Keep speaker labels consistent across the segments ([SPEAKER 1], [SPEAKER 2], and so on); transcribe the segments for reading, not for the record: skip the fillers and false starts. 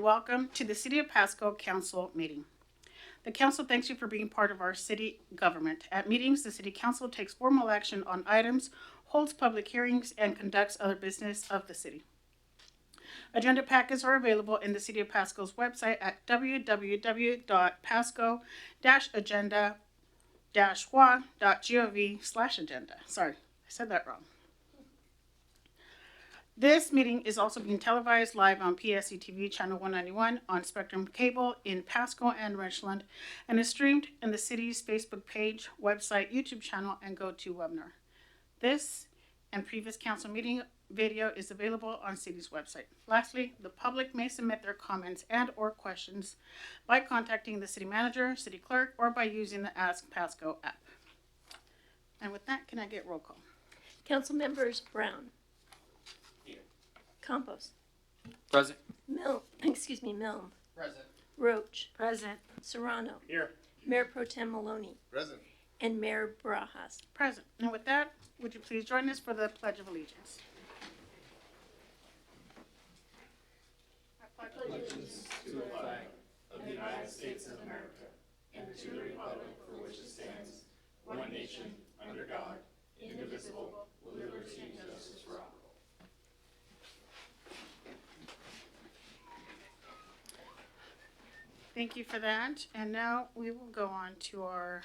[SPEAKER 1] welcome to the City of Pasco Council meeting. The council thanks you for being part of our city government. At meetings, the City Council takes formal action on items, holds public hearings, and conducts other business of the city. Agenda packets are available in the City of Pasco's website at www.pasco-agenda-wa.gov/agenda. Sorry, I said that wrong. This meeting is also being televised live on PSC-TV channel 191 on Spectrum Cable in Pasco and Richland, and is streamed in the city's Facebook page, website, YouTube channel, and GoToWebinar. This and previous council meeting video is available on city's website. Lastly, the public may submit their comments and or questions by contacting the city manager, city clerk, or by using the Ask Pasco app. And with that, can I get roll call?
[SPEAKER 2] Council members Brown.
[SPEAKER 3] Here.
[SPEAKER 2] Campos.
[SPEAKER 3] Present.
[SPEAKER 2] Milne.
[SPEAKER 3] Present.
[SPEAKER 2] Roach.
[SPEAKER 1] Present.
[SPEAKER 2] Serrano.
[SPEAKER 3] Here.
[SPEAKER 2] Mayor Pro Tem Maloney.
[SPEAKER 3] Present.
[SPEAKER 2] And Mayor Barajas.
[SPEAKER 1] Present. And with that, would you please join us for the Pledge of Allegiance?
[SPEAKER 3] Allegiance to the flag of the United States of America and to the republic for which it stands, one nation, under God, indivisible, with liberty and justice for all.
[SPEAKER 1] Thank you for that. And now we will go on to our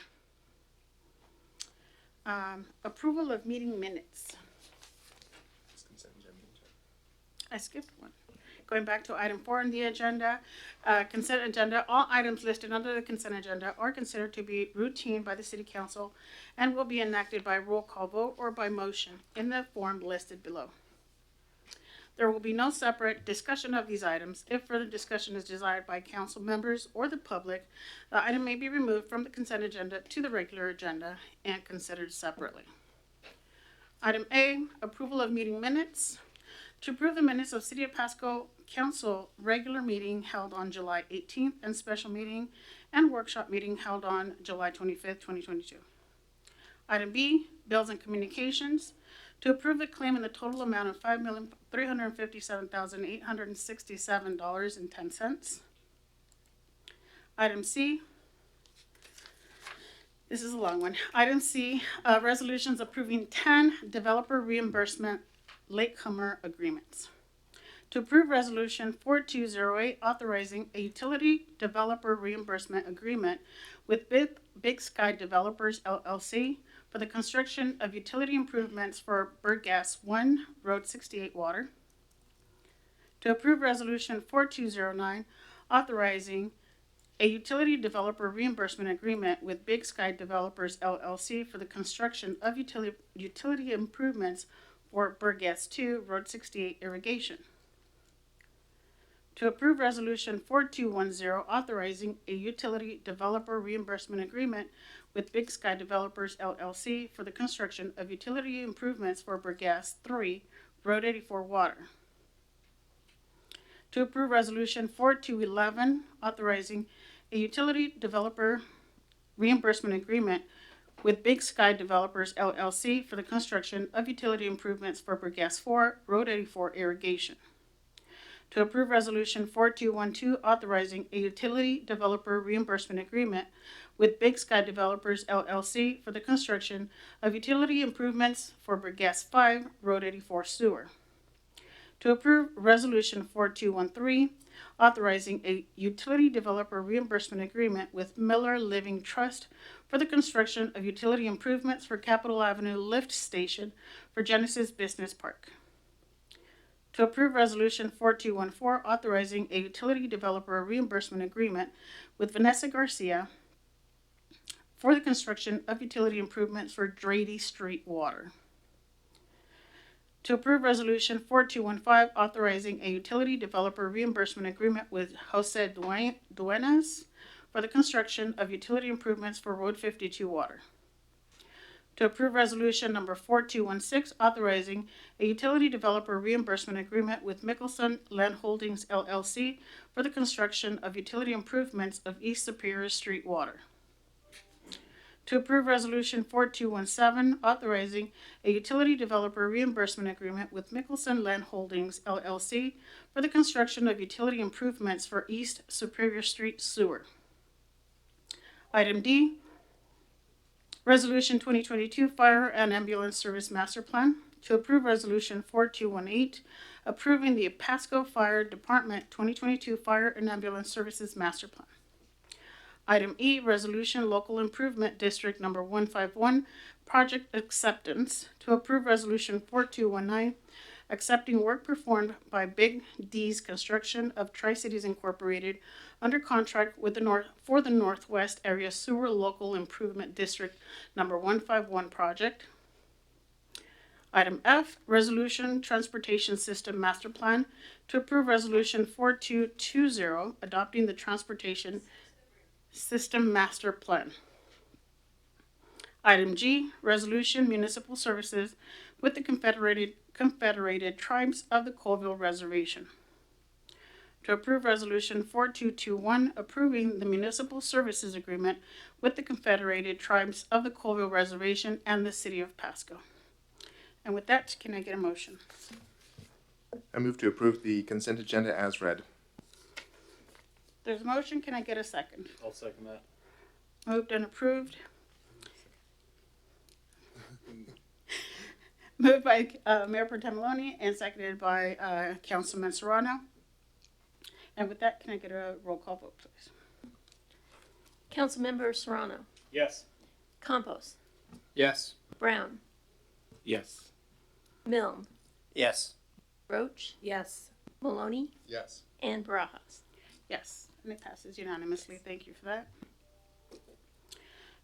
[SPEAKER 1] approval of meeting minutes. I skipped one. Going back to item 4 on the agenda, consent agenda. All items listed under the consent agenda are considered to be routine by the City Council and will be enacted by roll call vote or by motion in the form listed below. There will be no separate discussion of these items. If further discussion is desired by council members or the public, the item may be removed from the consent agenda to the regular agenda and considered separately. Item A, approval of meeting minutes. To approve the minutes of City of Pasco Council regular meeting held on July 18th and special meeting and workshop meeting held on July 25th, 2022. Item B, bills and communications. To approve the claim in the total amount of $5,357,867.10. Item C, this is a long one. Item C, resolutions approving 10 developer reimbursement latecomer agreements. To approve resolution 4208 authorizing a utility developer reimbursement agreement with Big Sky Developers LLC for the construction of utility improvements for Berggas 1 Road 68 water. To approve resolution 4209 authorizing a utility developer reimbursement agreement with Big Sky Developers LLC for the construction of utility improvements for Berggas 2 Road 68 irrigation. To approve resolution 4210 authorizing a utility developer reimbursement agreement with Big Sky Developers LLC for the construction of utility improvements for Berggas 3 Road 84 water. To approve resolution 4211 authorizing a utility developer reimbursement agreement with Big Sky Developers LLC for the construction of utility improvements for Berggas 4 Road 84 irrigation. To approve resolution 4212 authorizing a utility developer reimbursement agreement with Big Sky Developers LLC for the construction of utility improvements for Berggas 5 Road 84 sewer. To approve resolution 4213 authorizing a utility developer reimbursement agreement with Miller Living Trust for the construction of utility improvements for Capitol Avenue Lift Station for Genesis Business Park. To approve resolution 4214 authorizing a utility developer reimbursement agreement with Vanessa Garcia for the construction of utility improvements for Drady Street water. To approve resolution 4215 authorizing a utility developer reimbursement agreement with Jose Duenas for the construction of utility improvements for Road 52 water. To approve resolution number 4216 authorizing a utility developer reimbursement agreement with Mickelson Land Holdings LLC for the construction of utility improvements of East Superior Street water. to approve Resolution 4217, authorizing a utility developer reimbursement agreement with Mickelson Land Holdings, LLC, for the construction of utility improvements for East Superior Street Sewer. Item D, Resolution 2022 Fire and Ambulance Service Master Plan, to approve Resolution 4218, approving the Pasco Fire Department 2022 Fire and Ambulance Services Master Plan. Item E, Resolution Local Improvement District Number 151, Project Acceptance, to approve Resolution 4219, accepting work performed by Big D's Construction of Tri-Cities Incorporated under contract with for the Northwest Area Sewer Local Improvement District Number 151 project. Item F, Resolution Transportation System Master Plan, to approve Resolution 4220, adopting the Transportation System Master Plan. Item G, Resolution Municipal Services with the Confederated Tribes of the Colville Reservation. To approve Resolution 4221, approving the Municipal Services Agreement with the Confederated Tribes of the Colville Reservation and the City of Pasco. And with that, can I get a motion?
[SPEAKER 4] I move to approve the consent agenda as read.
[SPEAKER 1] There's a motion. Can I get a second?
[SPEAKER 3] I'll second that.
[SPEAKER 1] Moved and approved. Moved by Mayor Pro Tem Maloney and seconded by Councilman Serrano. And with that, can I get a roll call vote, please?
[SPEAKER 2] Councilmember Serrano,
[SPEAKER 3] Yes.
[SPEAKER 2] Campos,
[SPEAKER 3] Yes.
[SPEAKER 2] Brown,
[SPEAKER 3] Yes.
[SPEAKER 2] Milne,
[SPEAKER 3] Yes.
[SPEAKER 2] Roach,
[SPEAKER 5] Yes.
[SPEAKER 2] Maloney,
[SPEAKER 4] Yes.
[SPEAKER 2] and Barajas.
[SPEAKER 1] Yes, and it passes unanimously. Thank you for that.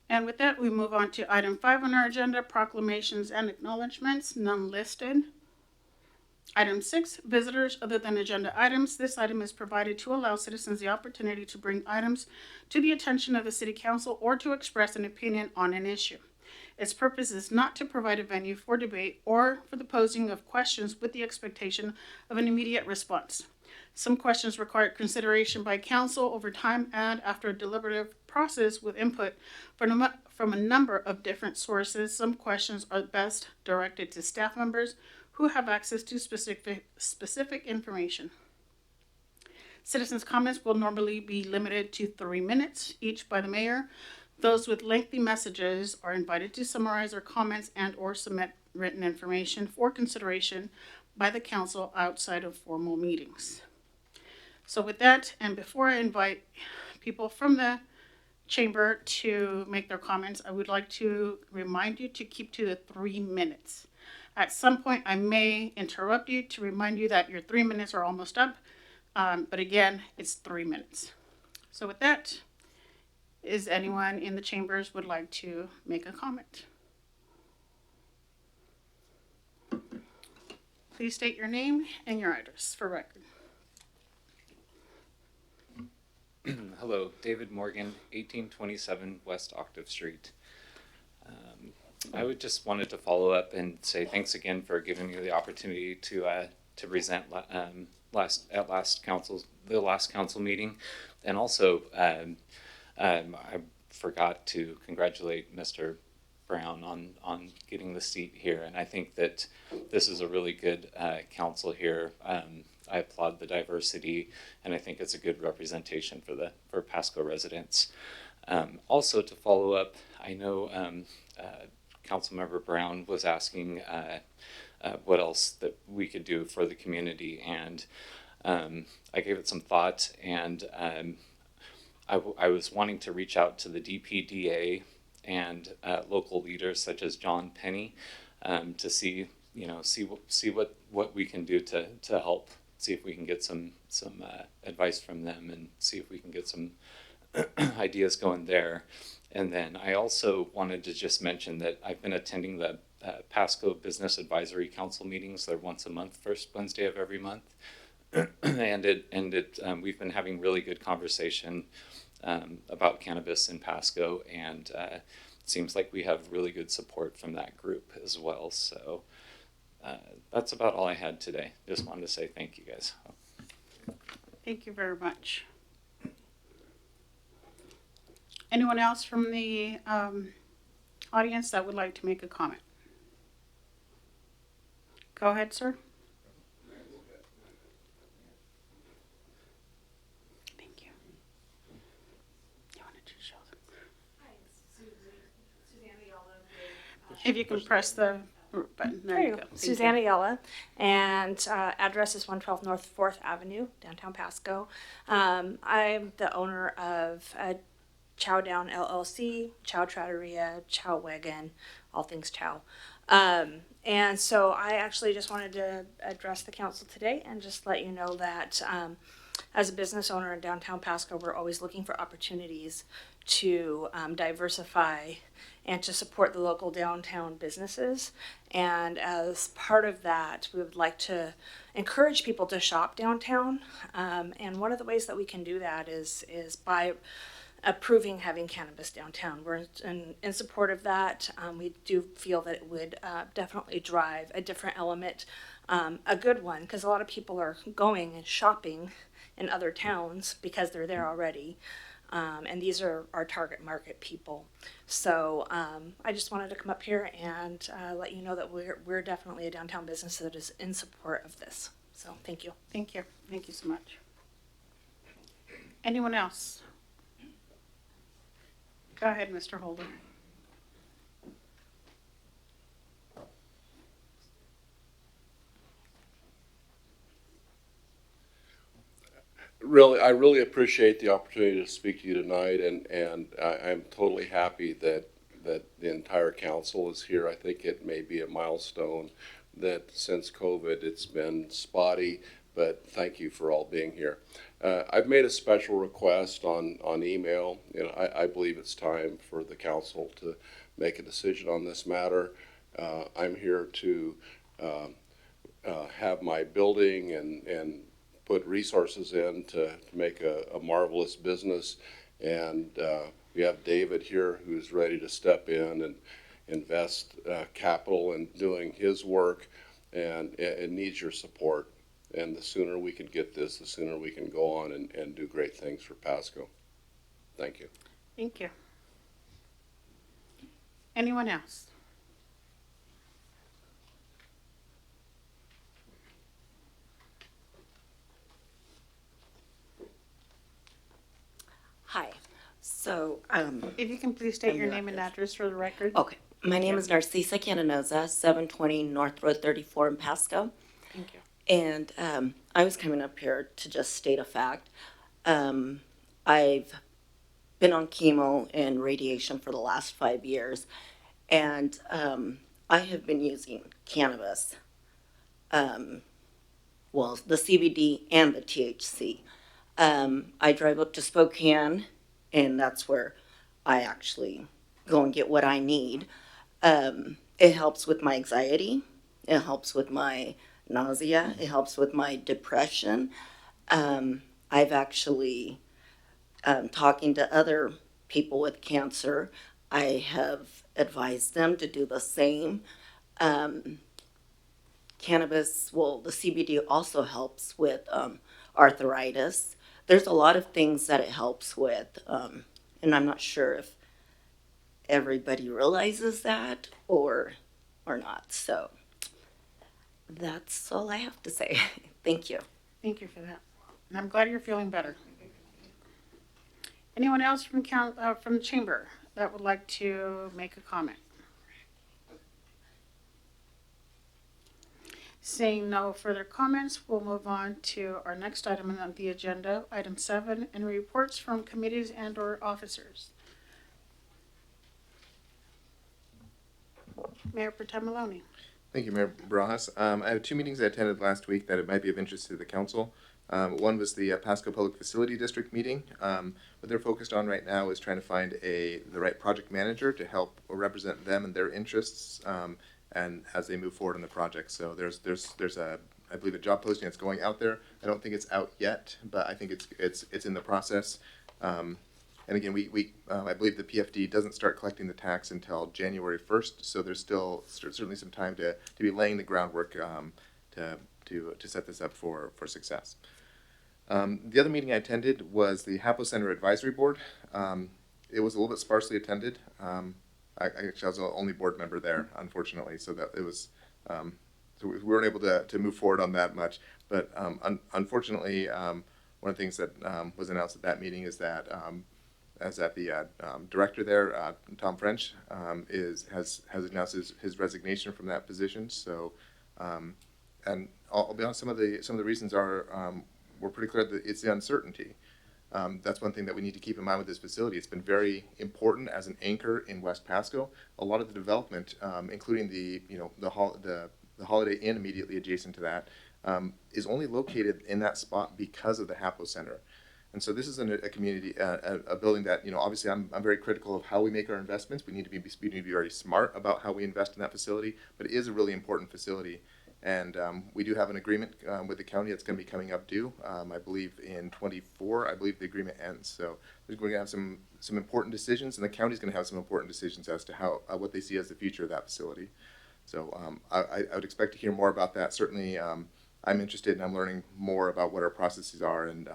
[SPEAKER 1] And with that, we move on to item 5 on our agenda, proclamations and acknowledgements, none listed. Item 6, visitors other than agenda items. This item is provided to allow citizens the opportunity to bring items to the attention of the City Council or to express an opinion on an issue. Its purpose is not to provide a venue for debate or for the posing of questions with the expectation of an immediate response. Some questions require consideration by council over time and after a deliberative process with input from a number of different sources. Some questions are best directed to staff members who have access to specific information. Citizens' comments will normally be limited to 3 minutes each by the mayor. Those with lengthy messages are invited to summarize their comments and or submit written information for consideration by the council outside of formal meetings. So with that, and before I invite people from the chamber to make their comments, I would like to remind you to keep to the 3 minutes. At some point, I may interrupt you to remind you that your 3 minutes are almost up. But again, it's 3 minutes. So with that, is anyone in the chambers would like to make a comment? Please state your name and your address for record.
[SPEAKER 6] Hello, David Morgan, 1827 West Octave Street. I would just wanted to follow up and say thanks again for giving me the opportunity to present the last council meeting, and also I forgot to congratulate Mr. Brown on getting the seat here, and I think that this is a really good council here. I applaud the diversity, and I think it's a good representation for Pasco residents. Also, to follow up, I know Councilmember Brown was asking what else that we could do for the community, and I gave it some thought, and I was wanting to reach out to the DPDA and local leaders such as John Penny to see what we can do to help. See if we can get some advice from them and see if we can get some ideas going there. And then I also wanted to just mention that I've been attending the Pasco Business Advisory Council meetings. They're once a month, first Wednesday of every month. and we've been having really good conversation about cannabis in Pasco, and it seems like we have really good support from that group as well. So that's about all I had today. Just wanted to say thank you guys.
[SPEAKER 1] Thank you very much. Anyone else from the audience that would like to make a comment? Go ahead, sir. Thank you. You wanted to show them? If you can press the button, there you go. Thank you.
[SPEAKER 5] Susanna Yella, and address is 112 North 4th Avenue, downtown Pasco. I'm the owner of Chow Down LLC, Chow Trattoria, Chow Wagon, all things Chow. And so I actually just wanted to address the council today and just let you know that as a business owner in downtown Pasco, we're always looking for opportunities to diversify and to support the local downtown businesses. And as part of that, we would like to encourage people to shop downtown. And one of the ways that we can do that is by approving having cannabis downtown. We're in support of that. We do feel that it would definitely drive a different element, a good one, because a lot of people are going and shopping in other towns because they're there already. And these are our target market people. So I just wanted to come up here and let you know that we're definitely a downtown business that is in support of this. So thank you.
[SPEAKER 1] Thank you. Thank you so much. Anyone else? Go ahead, Mr. Holder.
[SPEAKER 7] I really appreciate the opportunity to speak to you tonight, and I'm totally happy that the entire council is here. I think it may be a milestone that since COVID it's been spotty, but thank you for all being here. I've made a special request on email. I believe it's time for the council to make a decision on this matter. I'm here to have my building and put resources in to make a marvelous business. And we have David here who's ready to step in and invest capital in doing his work, and it needs your support. And the sooner we can get this, the sooner we can go on and do great things for Pasco. Thank you.
[SPEAKER 1] Thank you. Anyone else?
[SPEAKER 8] Hi. So,
[SPEAKER 1] If you can please state your name and address for the record.
[SPEAKER 8] okay. My name is Narcisa Cannanosa, 720 North Road 34 in Pasco.
[SPEAKER 1] Thank you.
[SPEAKER 8] And I was coming up here to just state a fact. I've been on chemo and radiation for the last 5 years, and I have been using cannabis, well, the CBD and the THC. I drive up to Spokane, and that's where I actually go and get what I need. It helps with my anxiety. It helps with my nausea. It helps with my depression. I've actually, talking to other people with cancer, I have advised them to do the same. Cannabis, well, the CBD also helps with arthritis. There's a lot of things that it helps with, and I'm not sure if everybody realizes that or not. So that's all I have to say. Thank you.
[SPEAKER 1] Thank you for that. And I'm glad you're feeling better. Anyone else from the chamber that would like to make a comment? Seeing no further comments, we'll move on to our next item on the agenda, item 7, and reports from committees and or officers. Mayor Pro Tem Maloney.
[SPEAKER 4] Thank you, Mayor Barajas. I have 2 meetings I attended last week that it might be of interest to the council. One was the Pasco Public Facility District meeting. What they're focused on right now is trying to find the right project manager to help represent them and their interests, and as they move forward on the project. So there's I believe a job posting that's going out there. I don't think it's out yet, but I think it's in the process. And again, I believe the PFD doesn't start collecting the tax until January 1st, so there's still certainly some time to be laying the groundwork to set this up for success. The other meeting I attended was the Hapo Center Advisory Board. It was a little bit sparsely attended. I was the only board member there, unfortunately, so that it was, so we weren't able to move forward on that much. But unfortunately, one of the things that was announced at that meeting is that the director there, Tom French, has announced his resignation from that position. So, and I'll be honest, some of the reasons were pretty clear that it's the uncertainty. That's one thing that we need to keep in mind with this facility. It's been very important as an anchor in West Pasco. A lot of the development, including the Holiday Inn immediately adjacent to that, is only located in that spot because of the HAPO Center. And so this is a community, a building that, obviously I'm very critical of how we make our investments. We need to be very smart about how we invest in that facility, but it is a really important facility. And we do have an agreement with the county that's going to be coming up due, I believe in 24. I believe the agreement ends. So we're going to have some important decisions, and the county's going to have some important decisions as to how what they see as the future of that facility. So I would expect to hear more about that. Certainly, I'm interested, and I'm learning more about what our processes are and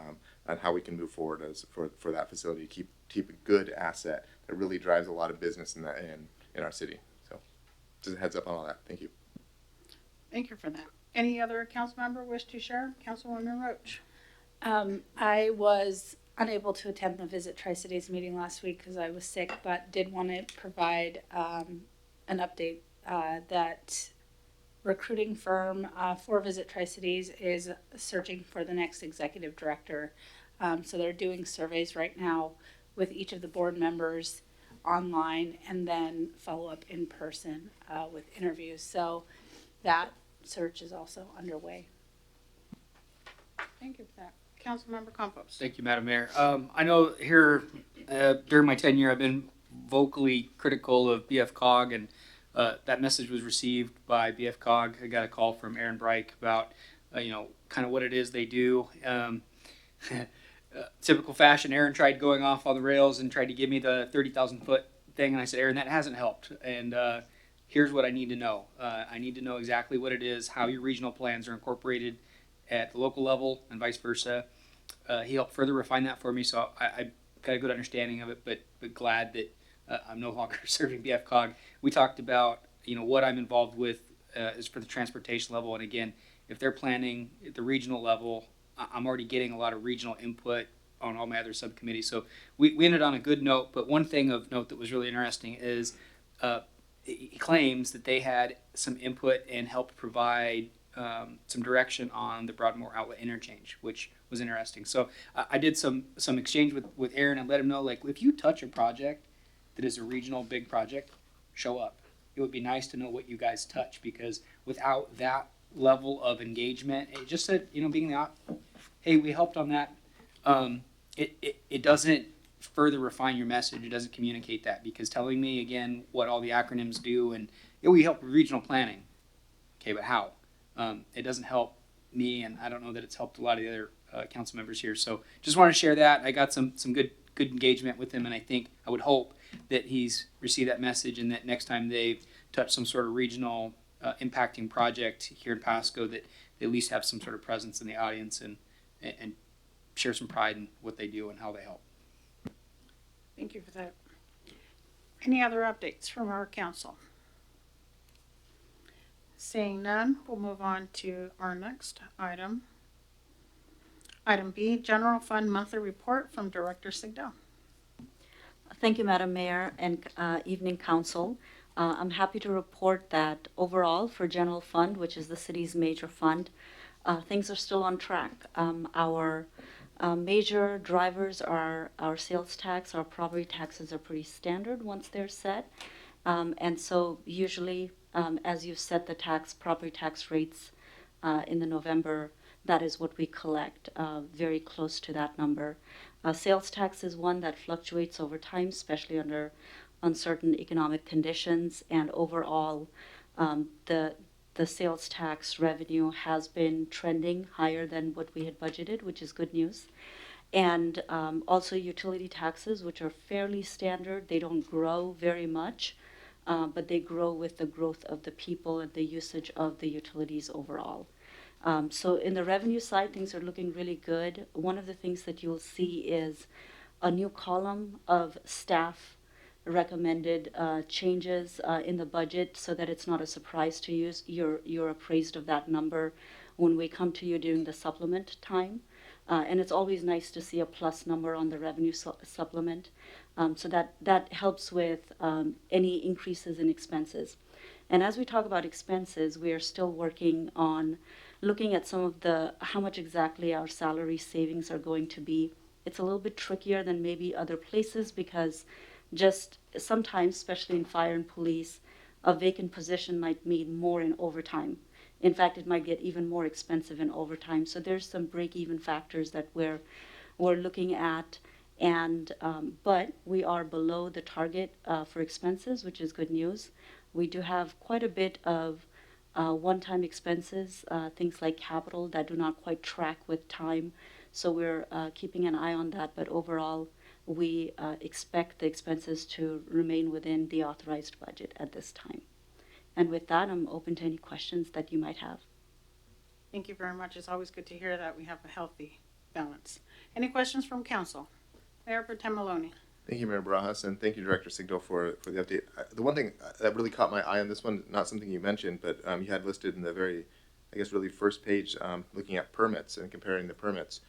[SPEAKER 4] how we can move forward for that facility to keep a good asset that really drives a lot of business in our city. So just a heads up on all that. Thank you.
[SPEAKER 1] Thank you for that. Any other council member wish to share? Councilwoman Roach.
[SPEAKER 5] I was unable to attend the Visit Tri-Cities meeting last week because I was sick, but did want to provide an update that recruiting firm for Visit Tri-Cities is searching for the next executive director. So they're doing surveys right now with each of the board members online and then follow up in person with interviews. So that search is also underway.
[SPEAKER 1] Thank you for that. Councilmember Campos.
[SPEAKER 9] Thank you, Madam Mayor. I know here during my tenure, I've been vocally critical of BFCOG, and that message was received by BFCOG. I got a call from Aaron Breik about, kind of what it is they do. Typical fashion, Aaron tried going off on the rails and tried to give me the 30,000 foot thing, and I said, Aaron, that hasn't helped. And here's what I need to know. I need to know exactly what it is, how your regional plans are incorporated at the local level and vice versa. He helped further refine that for me, so I got a good understanding of it, but glad that I'm no longer serving BFCOG. We talked about, what I'm involved with is for the transportation level, and again, if they're planning at the regional level, I'm already getting a lot of regional input on all my other subcommittees. So we ended on a good note, but one thing of note that was really interesting is he claims that they had some input and helped provide some direction on the Broadmoor Outlet interchange, which was interesting. So I did some exchange with Aaron and let him know, like, if you touch a project that is a regional big project, show up. It would be nice to know what you guys touch, because without that level of engagement, it just said, being hey, we helped on that. It doesn't further refine your message. It doesn't communicate that, because telling me again what all the acronyms do and we help with regional planning. Okay, but how? It doesn't help me, and I don't know that it's helped a lot of the other council members here. So just want to share that. I got some good engagement with him, and I would hope that he's received that message, and that next time they touch some sort of regional impacting project here in Pasco, that they at least have some sort of presence in the audience and share some pride in what they do and how they help.
[SPEAKER 1] Thank you for that. Any other updates from our council? Seeing none, we'll move on to our next item. Item B, General Fund Monthly Report from Director Schlegel.
[SPEAKER 10] Thank you, Madam Mayor, and evening council. I'm happy to report that overall for general fund, which is the city's major fund, things are still on track. Our major drivers are our sales tax. Our property taxes are pretty standard once they're set. And so usually, as you've set the property tax rates in the November, that is what we collect, very close to that number. Sales tax is one that fluctuates over time, especially under uncertain economic conditions, and overall the sales tax revenue has been trending higher than what we had budgeted, which is good news. And also utility taxes, which are fairly standard. They don't grow very much, but they grow with the growth of the people and the usage of the utilities overall. So in the revenue side, things are looking really good. One of the things that you'll see is a new column of staff recommended changes in the budget so that it's not a surprise to you. You're appraised of that number when we come to you during the supplement time. And it's always nice to see a plus number on the revenue supplement. So that helps with any increases in expenses. And as we talk about expenses, we are still working on looking at some of how much exactly our salary savings are going to be. It's a little bit trickier than maybe other places because just sometimes, especially in fire and police, a vacant position might mean more in overtime. In fact, it might get even more expensive in overtime. So there's some break-even factors that we're looking at, and but we are below the target for expenses, which is good news. We do have quite a bit of one-time expenses, things like capital that do not quite track with time. So we're keeping an eye on that. But overall, we expect the expenses to remain within the authorized budget at this time. And with that, I'm open to any questions that you might have.
[SPEAKER 1] Thank you very much. It's always good to hear that we have a healthy balance. Any questions from council? Mayor Pro Tem Maloney.
[SPEAKER 4] Thank you, Mayor Barajas, and thank you, Director Schlegel, for the update. The one thing that really caught my eye on this one, not something you mentioned, but you had listed in the very, I guess, really first page, looking at permits and comparing the permits.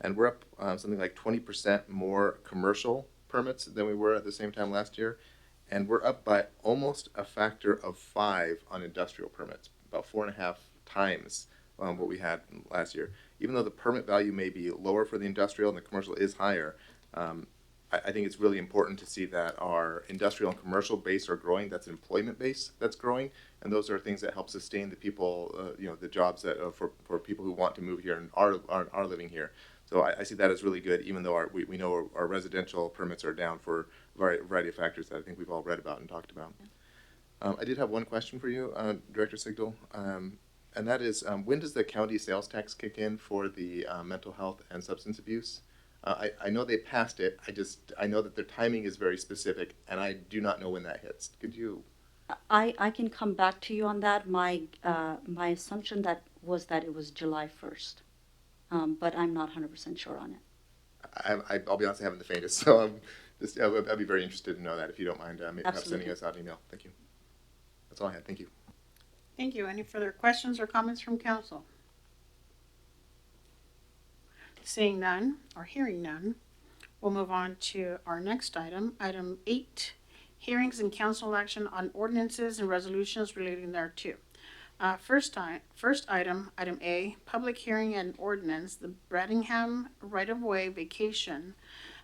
[SPEAKER 4] And we're up something like 20% more commercial permits than we were at the same time last year. And we're up by almost a factor of 5 on industrial permits, about 4.5 times what we had last year. Even though the permit value may be lower for the industrial and the commercial is higher, I think it's really important to see that our industrial and commercial base are growing. That's an employment base that's growing, and those are things that help sustain the people, the jobs that for people who want to move here and are living here. So I see that as really good, even though we know our residential permits are down for a variety of factors that I think we've all read about and talked about. I did have one question for you, Director Schlegel, and that is, when does the county sales tax kick in for the mental health and substance abuse? I know they passed it. I know that their timing is very specific, and I do not know when that hits. Could you?
[SPEAKER 10] I can come back to you on that. My assumption was that it was July 1st, but I'm not 100% sure on it.
[SPEAKER 4] I'll be honest, I haven't the faintest, so I'd be very interested to know that if you don't mind perhaps sending
[SPEAKER 10] Absolutely.
[SPEAKER 4] us out an email. Thank you. That's all I had. Thank you.
[SPEAKER 1] Thank you. Any further questions or comments from council? Seeing none or hearing none, we'll move on to our next item, item 8, hearings and council action on ordinances and resolutions relating thereto. First item, item A, public hearing and ordinance, the Brantingham right-of-way vacation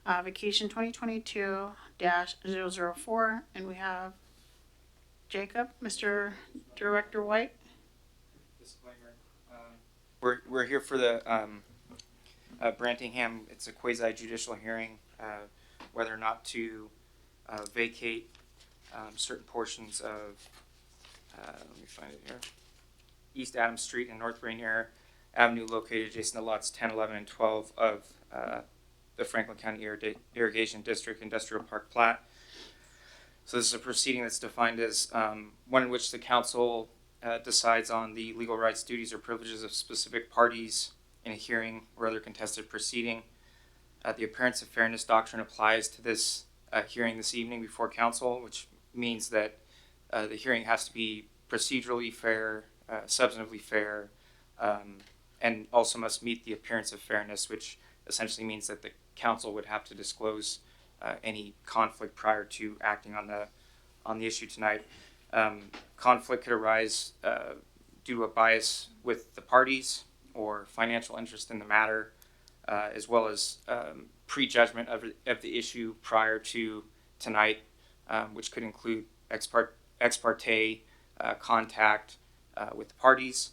[SPEAKER 1] 2022-004, and we have Jacob, Mr. Director White.
[SPEAKER 11] Disclaimer. We're here for the Brantingham. It's a quasi-judicial hearing, whether or not to vacate certain portions of, let me find it here, East Adams Street and North Rainier Avenue, located adjacent to lots 10, 11, and 12 of the Franklin County Irrigation District Industrial Park Plat. So this is a proceeding that's defined as one in which the council decides on the legal rights, duties, or privileges of specific parties in a hearing or other contested proceeding. The appearance of fairness doctrine applies to this hearing this evening before council, which means that the hearing has to be procedurally fair, substantively fair, and also must meet the appearance of fairness, which essentially means that the council would have to disclose any conflict prior to acting on the issue tonight. Conflict could arise due to a bias with the parties or financial interest in the matter, as well as prejudgment of the issue prior to tonight, which could include ex parte contact with the parties,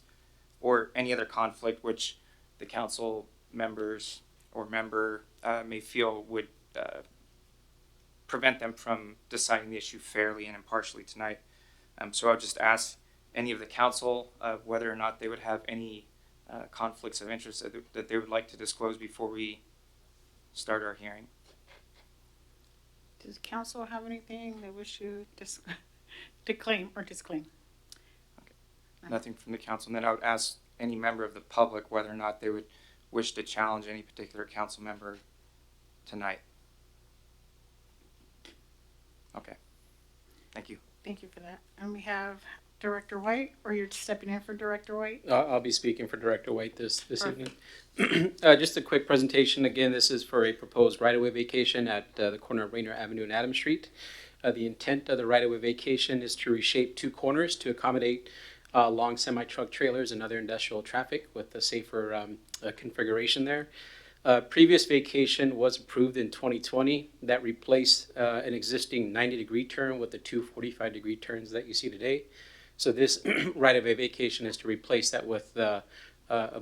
[SPEAKER 11] or any other conflict which the council members or member may feel would prevent them from deciding the issue fairly and impartially tonight. So I'll just ask any of the council whether or not they would have any conflicts of interest that they would like to disclose before we start our hearing.
[SPEAKER 1] Does council have anything they wish to declaim or disclaim?
[SPEAKER 11] Okay. Nothing from the council. And then I would ask any member of the public whether or not they would wish to challenge any particular council member tonight. Okay. Thank you.
[SPEAKER 1] Thank you for that. And we have Director White, or you're stepping in for Director White?
[SPEAKER 12] I'll be speaking for Director White this
[SPEAKER 1] Perfect.
[SPEAKER 12] evening. Just a quick presentation. Again, this is for a proposed right-of-way vacation at the corner of Rainier Avenue and Adams Street. The intent of the right-of-way vacation is to reshape two corners to accommodate long semi-truck trailers and other industrial traffic with a safer configuration there. Previous vacation was approved in 2020 that replaced an existing 90-degree turn with the two 45-degree turns that you see today. So this right-of-way vacation is to replace that with a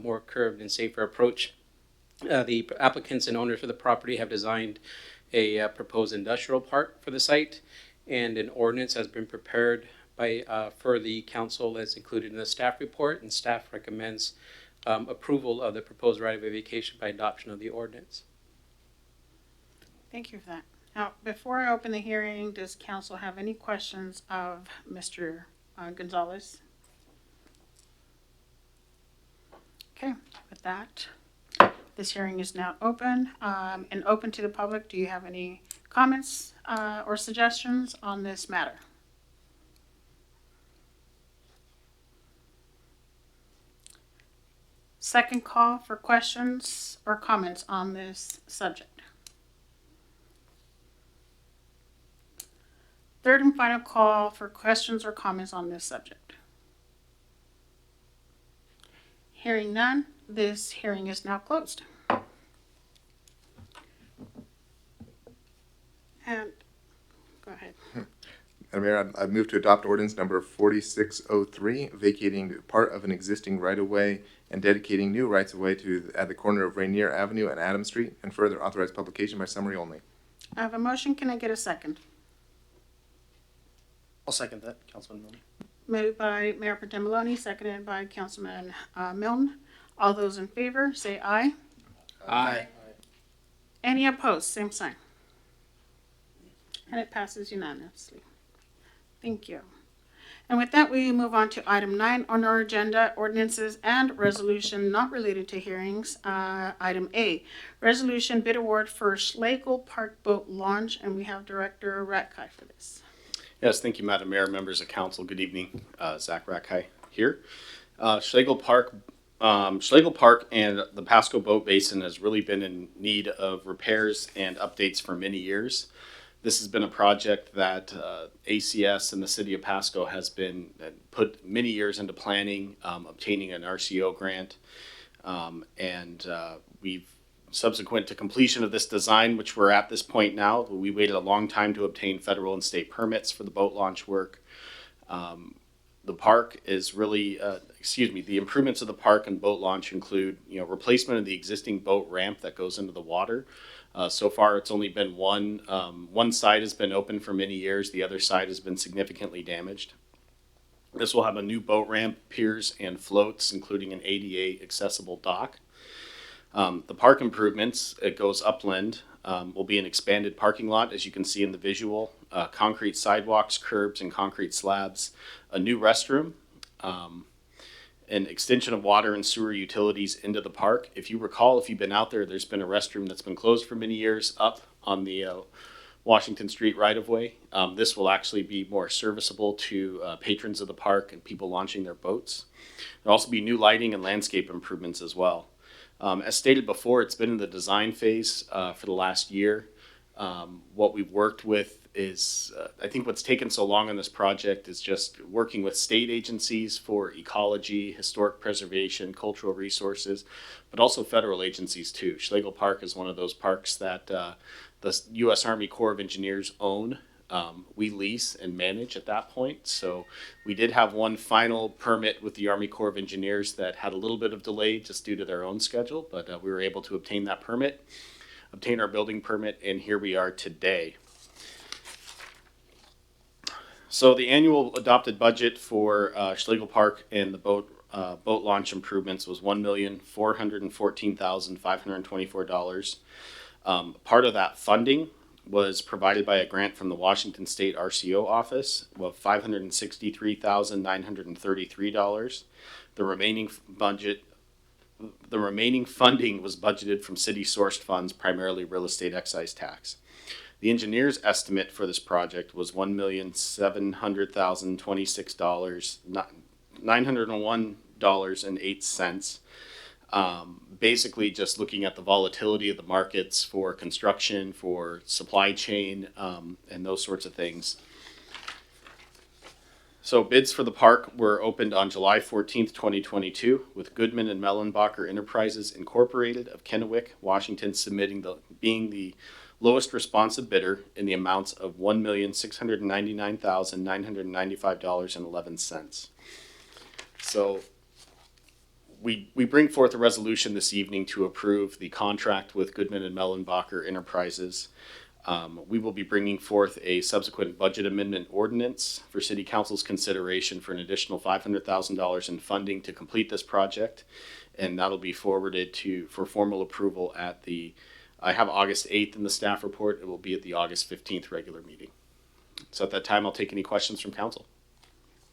[SPEAKER 12] more curved and safer approach. The applicants and owners for the property have designed a proposed industrial park for the site, and an ordinance has been prepared for the council as included in the staff report, and staff recommends approval of the proposed right-of-way vacation by adoption of the ordinance.
[SPEAKER 1] Thank you for that. Now, before I open the hearing, does council have any questions of Mr. Gonzalez? Okay, with that, this hearing is now open and open to the public. Do you have any comments or suggestions on this matter? Second call for questions or comments on this subject. Third and final call for questions or comments on this subject. Hearing none, this hearing is now closed. And go ahead.
[SPEAKER 4] Madam Mayor, I move to adopt ordinance number 4603, vacating part of an existing right-of-way and dedicating new rights-of-way at the corner of Rainier Avenue and Adams Street, and further authorize publication by summary only.
[SPEAKER 1] I have a motion. Can I get a second?
[SPEAKER 3] I'll second that, Councilman Milne.
[SPEAKER 1] Moved by Mayor Pro Tem Maloney, seconded by Councilman Milne. All those in favor, say aye.
[SPEAKER 3] Aye.
[SPEAKER 1] Any opposed, same sign. And it passes unanimously. Thank you. And with that, we move on to item 9 on our agenda, ordinances and resolution not related to hearings. Item A, resolution bid award for Schlegel Park Boat Launch, and we have Director Ratkai for this.
[SPEAKER 13] Yes, thank you, Madam Mayor, members of council. Good evening. Zach Rakai here. Schlegel Park and the Pasco Boat Basin has really been in need of repairs and updates for many years. This has been a project that ACS and the city of Pasco has been put many years into planning, obtaining an RCO grant, and we've subsequent to completion of this design, which we're at this point now. We waited a long time to obtain federal and state permits for the boat launch work. The park is really, the improvements of the park and boat launch include, replacement of the existing boat ramp that goes into the water. So far, it's only been one side has been open for many years. The other side has been significantly damaged. This will have a new boat ramp, piers, and floats, including an ADA accessible dock. The park improvements, it goes upland, will be an expanded parking lot, as you can see in the visual, concrete sidewalks, curbs, and concrete slabs, a new restroom, an extension of water and sewer utilities into the park. If you recall, if you've been out there, there's been a restroom that's been closed for many years up on the Washington Street right-of-way. This will actually be more serviceable to patrons of the park and people launching their boats. There'll also be new lighting and landscape improvements as well. As stated before, it's been in the design phase for the last year. What we've worked with is, I think what's taken so long on this project is just working with state agencies for ecology, historic preservation, cultural resources, but also federal agencies too. Schlegel Park is one of those parks that the U.S. Army Corps of Engineers own. We lease and manage at that point. So we did have one final permit with the Army Corps of Engineers that had a little bit of delay just due to their own schedule, but we were able to obtain that permit, obtain our building permit, and here we are today. So the annual adopted budget for Schlegel Park and the boat launch improvements was $1,414,524. Part of that funding was provided by a grant from the Washington State RCO office of $563,933. The remaining funding was budgeted from city sourced funds, primarily real estate excise tax. The engineer's estimate for this project was $1,700,026, $901.08. Basically, just looking at the volatility of the markets for construction, for supply chain, and those sorts of things. So bids for the park were opened on July 14th, 2022, with Goodman and Mellenbacher Enterprises Incorporated of Kennewick, Washington, being the lowest responsive bidder in the amounts of $1,699,995.11. So we bring forth a resolution this evening to approve the contract with Goodman and Mellenbacher Enterprises. We will be bringing forth a subsequent budget amendment ordinance for City Council's consideration for an additional $500,000 in funding to complete this project, and that'll be forwarded for formal approval at I have August 8th in the staff report. It will be at the August 15th regular meeting. So at that time, I'll take any questions from council.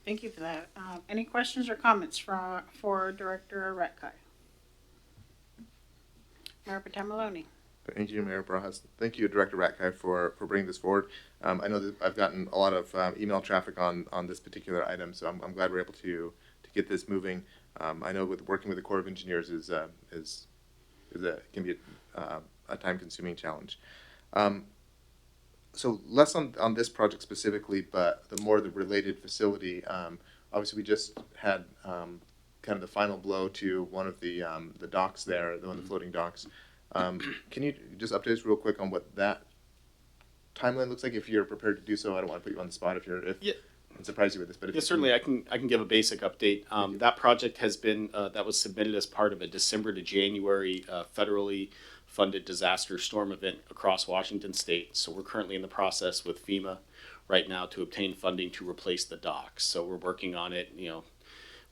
[SPEAKER 1] Thank you for that. Any questions or comments for Director Ratkai? Mayor Potem Maloney.
[SPEAKER 4] Thank you, Mayor Barajas. Thank you, Director Ratkai, for bringing this forward. I know that I've gotten a lot of email traffic on this particular item, so I'm glad we're able to get this moving. I know with working with the Corps of Engineers can be a time-consuming challenge. So less on this project specifically, but the related facility. Obviously, we just had kind of the final blow to one of the docks there, one of the floating docks. Can you just update us real quick on what that timeline looks like, if you're prepared to do so? I don't want to put you on the spot and surprise you with this, but
[SPEAKER 13] certainly I can give a basic update. That project has been that was submitted as part of a December to January federally funded disaster storm event across Washington State. So we're currently in the process with FEMA right now to obtain funding to replace the docks. So we're working on it.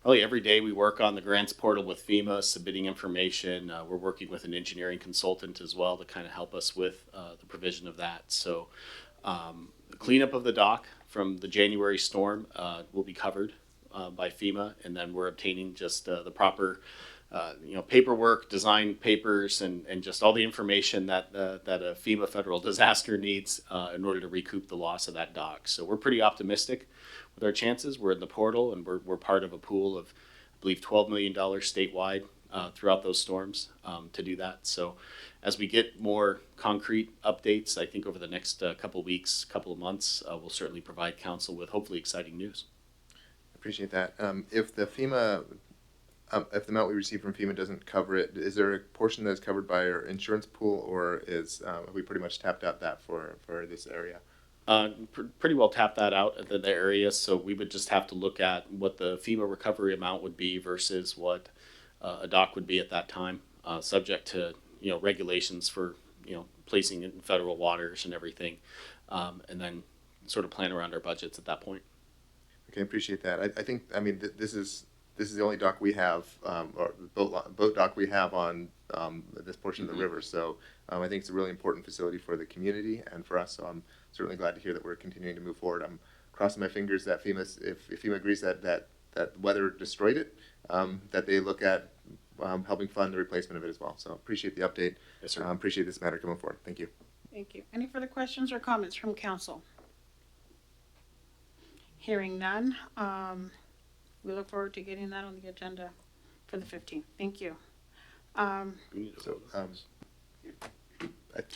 [SPEAKER 13] Probably every day we work on the grants portal with FEMA, submitting information. We're working with an engineering consultant as well to kind of help us with the provision of that. So the cleanup of the dock from the January storm will be covered by FEMA, and then we're obtaining just the proper paperwork, design papers, and just all the information that a FEMA federal disaster needs in order to recoup the loss of that dock. So we're pretty optimistic with our chances. We're in the portal, and we're part of a pool of, I believe, $12 million statewide throughout those storms to do that. So as we get more concrete updates, I think over the next couple weeks, couple of months, we'll certainly provide council with hopefully exciting news.
[SPEAKER 4] Appreciate that. If the amount we receive from FEMA doesn't cover it, is there a portion that's covered by our insurance pool, or have we pretty much tapped out that for this area?
[SPEAKER 13] Pretty well tapped that out at the area, so we would just have to look at what the FEMA recovery amount would be versus what a dock would be at that time, subject to regulations for placing it in federal waters and everything, and then sort of plan around our budgets at that point.
[SPEAKER 4] Okay, appreciate that. I think this is the only dock we have, or boat dock we have on this portion of the river. So I think it's a really important facility for the community and for us. So I'm certainly glad to hear that we're continuing to move forward. I'm crossing my fingers that if FEMA agrees that weather destroyed it, that they look at helping fund the replacement of it as well. So appreciate the update.
[SPEAKER 13] Yes, sir.
[SPEAKER 4] Appreciate this matter coming forward. Thank you.
[SPEAKER 1] Thank you. Any further questions or comments from council? Hearing none, we look forward to getting that on the agenda for the 15th. Thank you.
[SPEAKER 4] I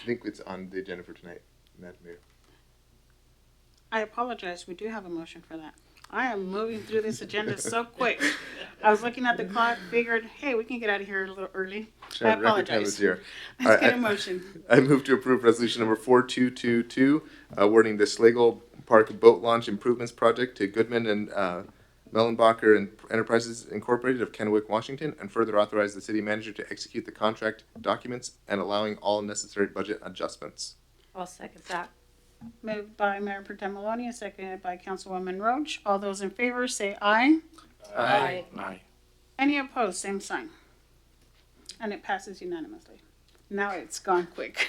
[SPEAKER 4] think it's on the agenda for tonight, Madam Mayor.
[SPEAKER 1] I apologize. We do have a motion for that. I am moving through this agenda so quick. I was looking at the clock, figured, hey, we can get out of here a little early.
[SPEAKER 4] Sure,
[SPEAKER 1] I apologize.
[SPEAKER 4] Here.
[SPEAKER 1] Let's get a motion.
[SPEAKER 4] I move to approve resolution number 4222, awarding the Schlegel Park Boat Launch Improvements Project to Goodman and Mellenbacher and Enterprises Incorporated of Kennewick, Washington, and further authorize the city manager to execute the contract documents and allowing all necessary budget adjustments.
[SPEAKER 5] I'll second that.
[SPEAKER 1] Moved by Mayor Potem Maloney and seconded by Councilwoman Roach. All those in favor say aye.
[SPEAKER 5] Aye.
[SPEAKER 7] Aye.
[SPEAKER 1] Any opposed, same sign. And it passes unanimously. Now it's gone quick.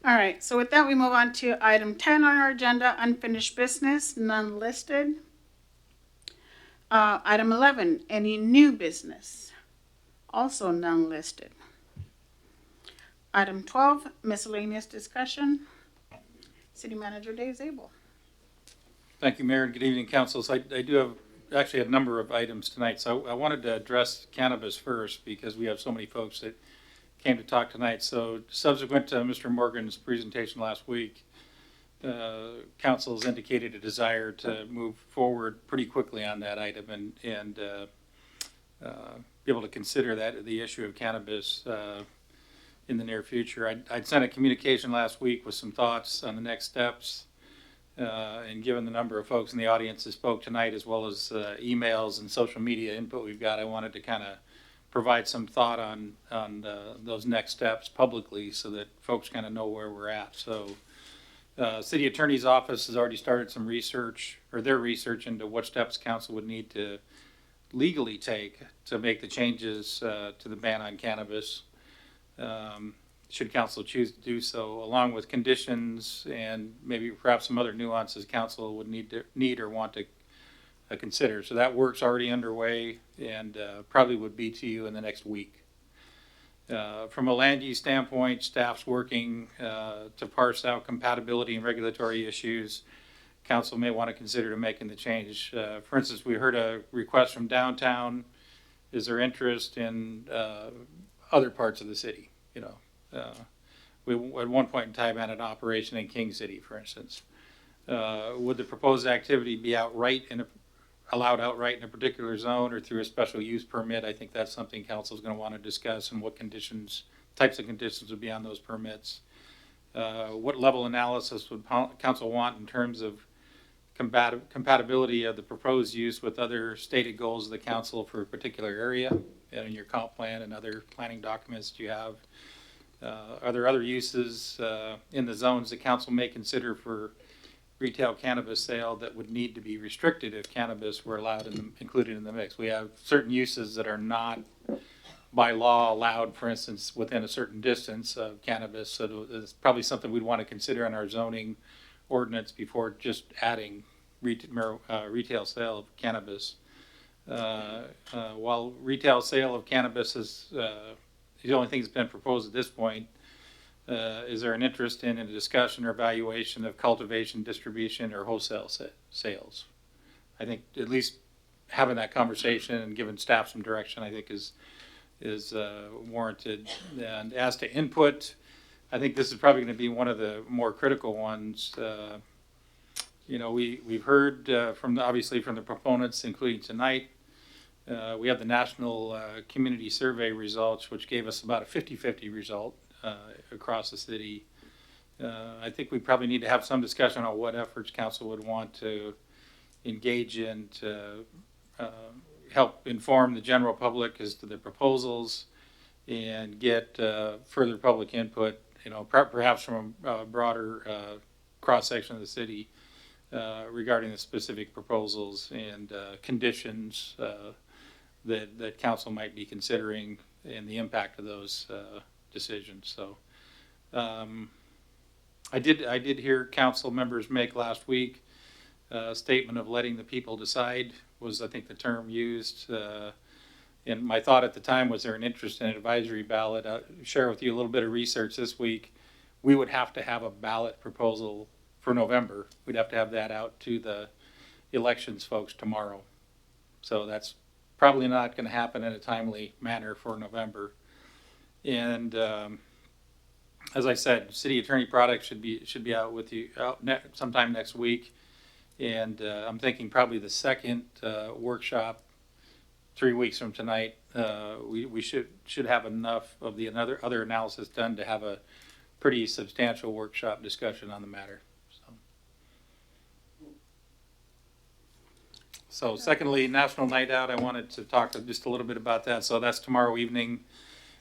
[SPEAKER 1] All right, so with that, we move on to item 10 on our agenda, unfinished business, none listed. Item 11, any new business, also none listed. Item 12, miscellaneous discussion. City Manager Dave Zabel.
[SPEAKER 3] Thank you, Mayor, and good evening, council. So I do have actually a number of items tonight. So I wanted to address cannabis first because we have so many folks that came to talk tonight. So subsequent to Mr. Morgan's presentation last week, council has indicated a desire to move forward pretty quickly on that item and be able to consider that the issue of cannabis in the near future. I'd sent a communication last week with some thoughts on the next steps. And given the number of folks in the audience that spoke tonight, as well as emails and social media input we've got, I wanted to kind of provide some thought on those next steps publicly so that folks kind of know where we're at. So City Attorney's Office has already started some research, or their research, into what steps council would need to legally take to make the changes to the ban on cannabis. Should council choose to do so, along with conditions and maybe perhaps some other nuances council would need or want to consider. So that work's already underway and probably would be to you in the next week. From a land use standpoint, staff's working to parse out compatibility and regulatory issues council may want to consider to making the change. For instance, we heard a request from downtown. Is there interest in other parts of the city? You know, we at one point in time had an operation in King City, for instance. Would the proposed activity be allowed outright in a particular zone or through a special use permit? I think that's something council is going to want to discuss, and what types of conditions would be on those permits. What level analysis would council want in terms of compatibility of the proposed use with other stated goals of the council for a particular area in your comp plan and other planning documents that you have? Are there other uses in the zones the council may consider for retail cannabis sale that would need to be restricted if cannabis were included in the mix? We have certain uses that are not by law allowed, for instance, within a certain distance of cannabis. So it's probably something we'd want to consider in our zoning ordinance before just adding retail sale of cannabis. While retail sale of cannabis is the only thing that's been proposed at this point, is there an interest in a discussion or evaluation of cultivation, distribution, or wholesale sales? I think at least having that conversation and giving staff some direction, I think is warranted. And as to input, I think this is probably going to be one of the more critical ones. You know, we've heard obviously from the proponents, including tonight. We have the national community survey results, which gave us about a 50-50 result across the city. I think we probably need to have some discussion on what efforts council would want to engage in to help inform the general public as to the proposals and get further public input, you know, perhaps from a broader cross-section of the city regarding the specific proposals and conditions that council might be considering and the impact of those decisions. So I did hear council members make last week a statement of letting the people decide was, I think, the term used. And my thought at the time was there an interest in an advisory ballot. I'll share with you a little bit of research this week. We would have to have a ballot proposal for November. We'd have to have that out to the elections folks tomorrow. So that's probably not going to happen in a timely manner for November. And as I said, city attorney product should be out with you sometime next week. And I'm thinking probably the second workshop 3 weeks from tonight, we should have enough of the other analysis done to have a pretty substantial workshop discussion on the matter. So secondly, National Night Out, I wanted to talk just a little bit about that. So that's tomorrow evening.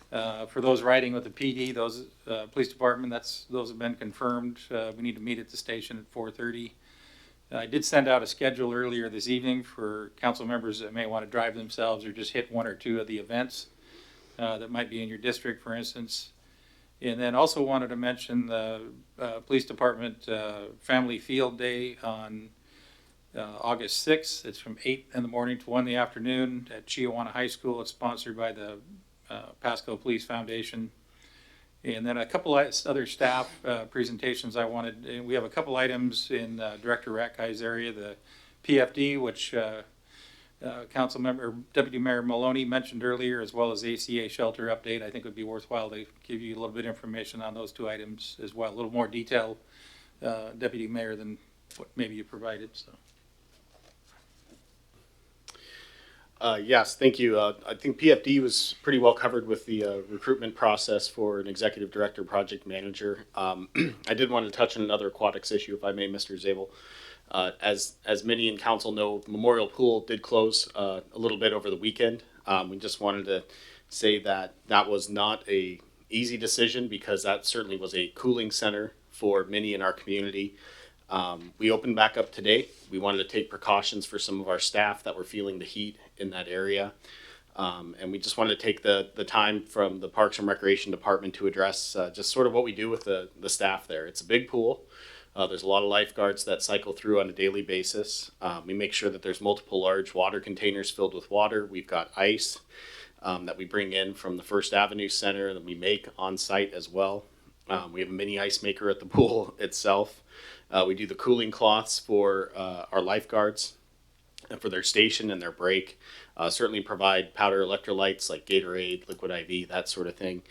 [SPEAKER 3] For those riding with the PD, those police department, those have been confirmed. We need to meet at the station at 4:30. I did send out a schedule earlier this evening for council members that may want to drive themselves or just hit one or two of the events that might be in your district, for instance. And then also wanted to mention the police department family field day on August 6th. It's from 8 in the morning to 1 in the afternoon at Chiawana High School. It's sponsored by the Pasco Police Foundation. And then a couple other staff presentations I wanted. We have a couple items in Director Ratkai's area, the PFD, which Council Member Deputy Mayor Maloney mentioned earlier, as well as ACA shelter update. I think it would be worthwhile to give you a little bit of information on those two items as well, a little more detail, Deputy Mayor, than what maybe you provided. So.
[SPEAKER 13] Yes, thank you. I think PFD was pretty well covered with the recruitment process for an executive director, project manager. I did want to touch on another aquatics issue, if I may, Mr. Zabel. As many in council know, Memorial Pool did close a little bit over the weekend. We just wanted to say that that was not a easy decision, because that certainly was a cooling center for many in our community. We opened back up today. We wanted to take precautions for some of our staff that were feeling the heat in that area. And we just wanted to take the time from the Parks and Recreation Department to address just sort of what we do with the staff there. It's a big pool. There's a lot of lifeguards that cycle through on a daily basis. We make sure that there's multiple large water containers filled with water. We've got ice that we bring in from the First Avenue Center that we make on site as well. We have a mini ice maker at the pool itself. We do the cooling cloths for our lifeguards and for their station and their break. Certainly provide powder electrolytes like Gatorade, Liquid IV, that sort of thing.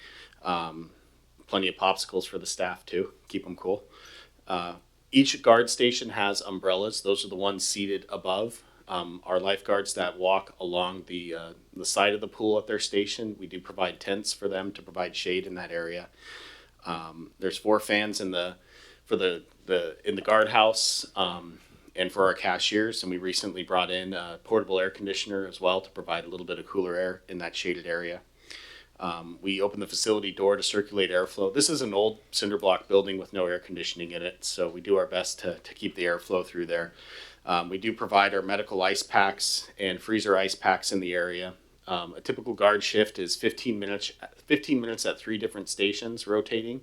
[SPEAKER 13] Plenty of popsicles for the staff too, keep them cool. Each guard station has umbrellas. Those are the ones seated above. Our lifeguards that walk along the side of the pool at their station, we do provide tents for them to provide shade in that area. There's 4 fans in the guardhouse and for our cashiers, and we recently brought in a portable air conditioner as well to provide a little bit of cooler air in that shaded area. We open the facility door to circulate airflow. This is an old cinder block building with no air conditioning in it, so we do our best to keep the airflow through there. We do provide our medical ice packs and freezer ice packs in the area. A typical guard shift is 15 minutes at 3 different stations rotating,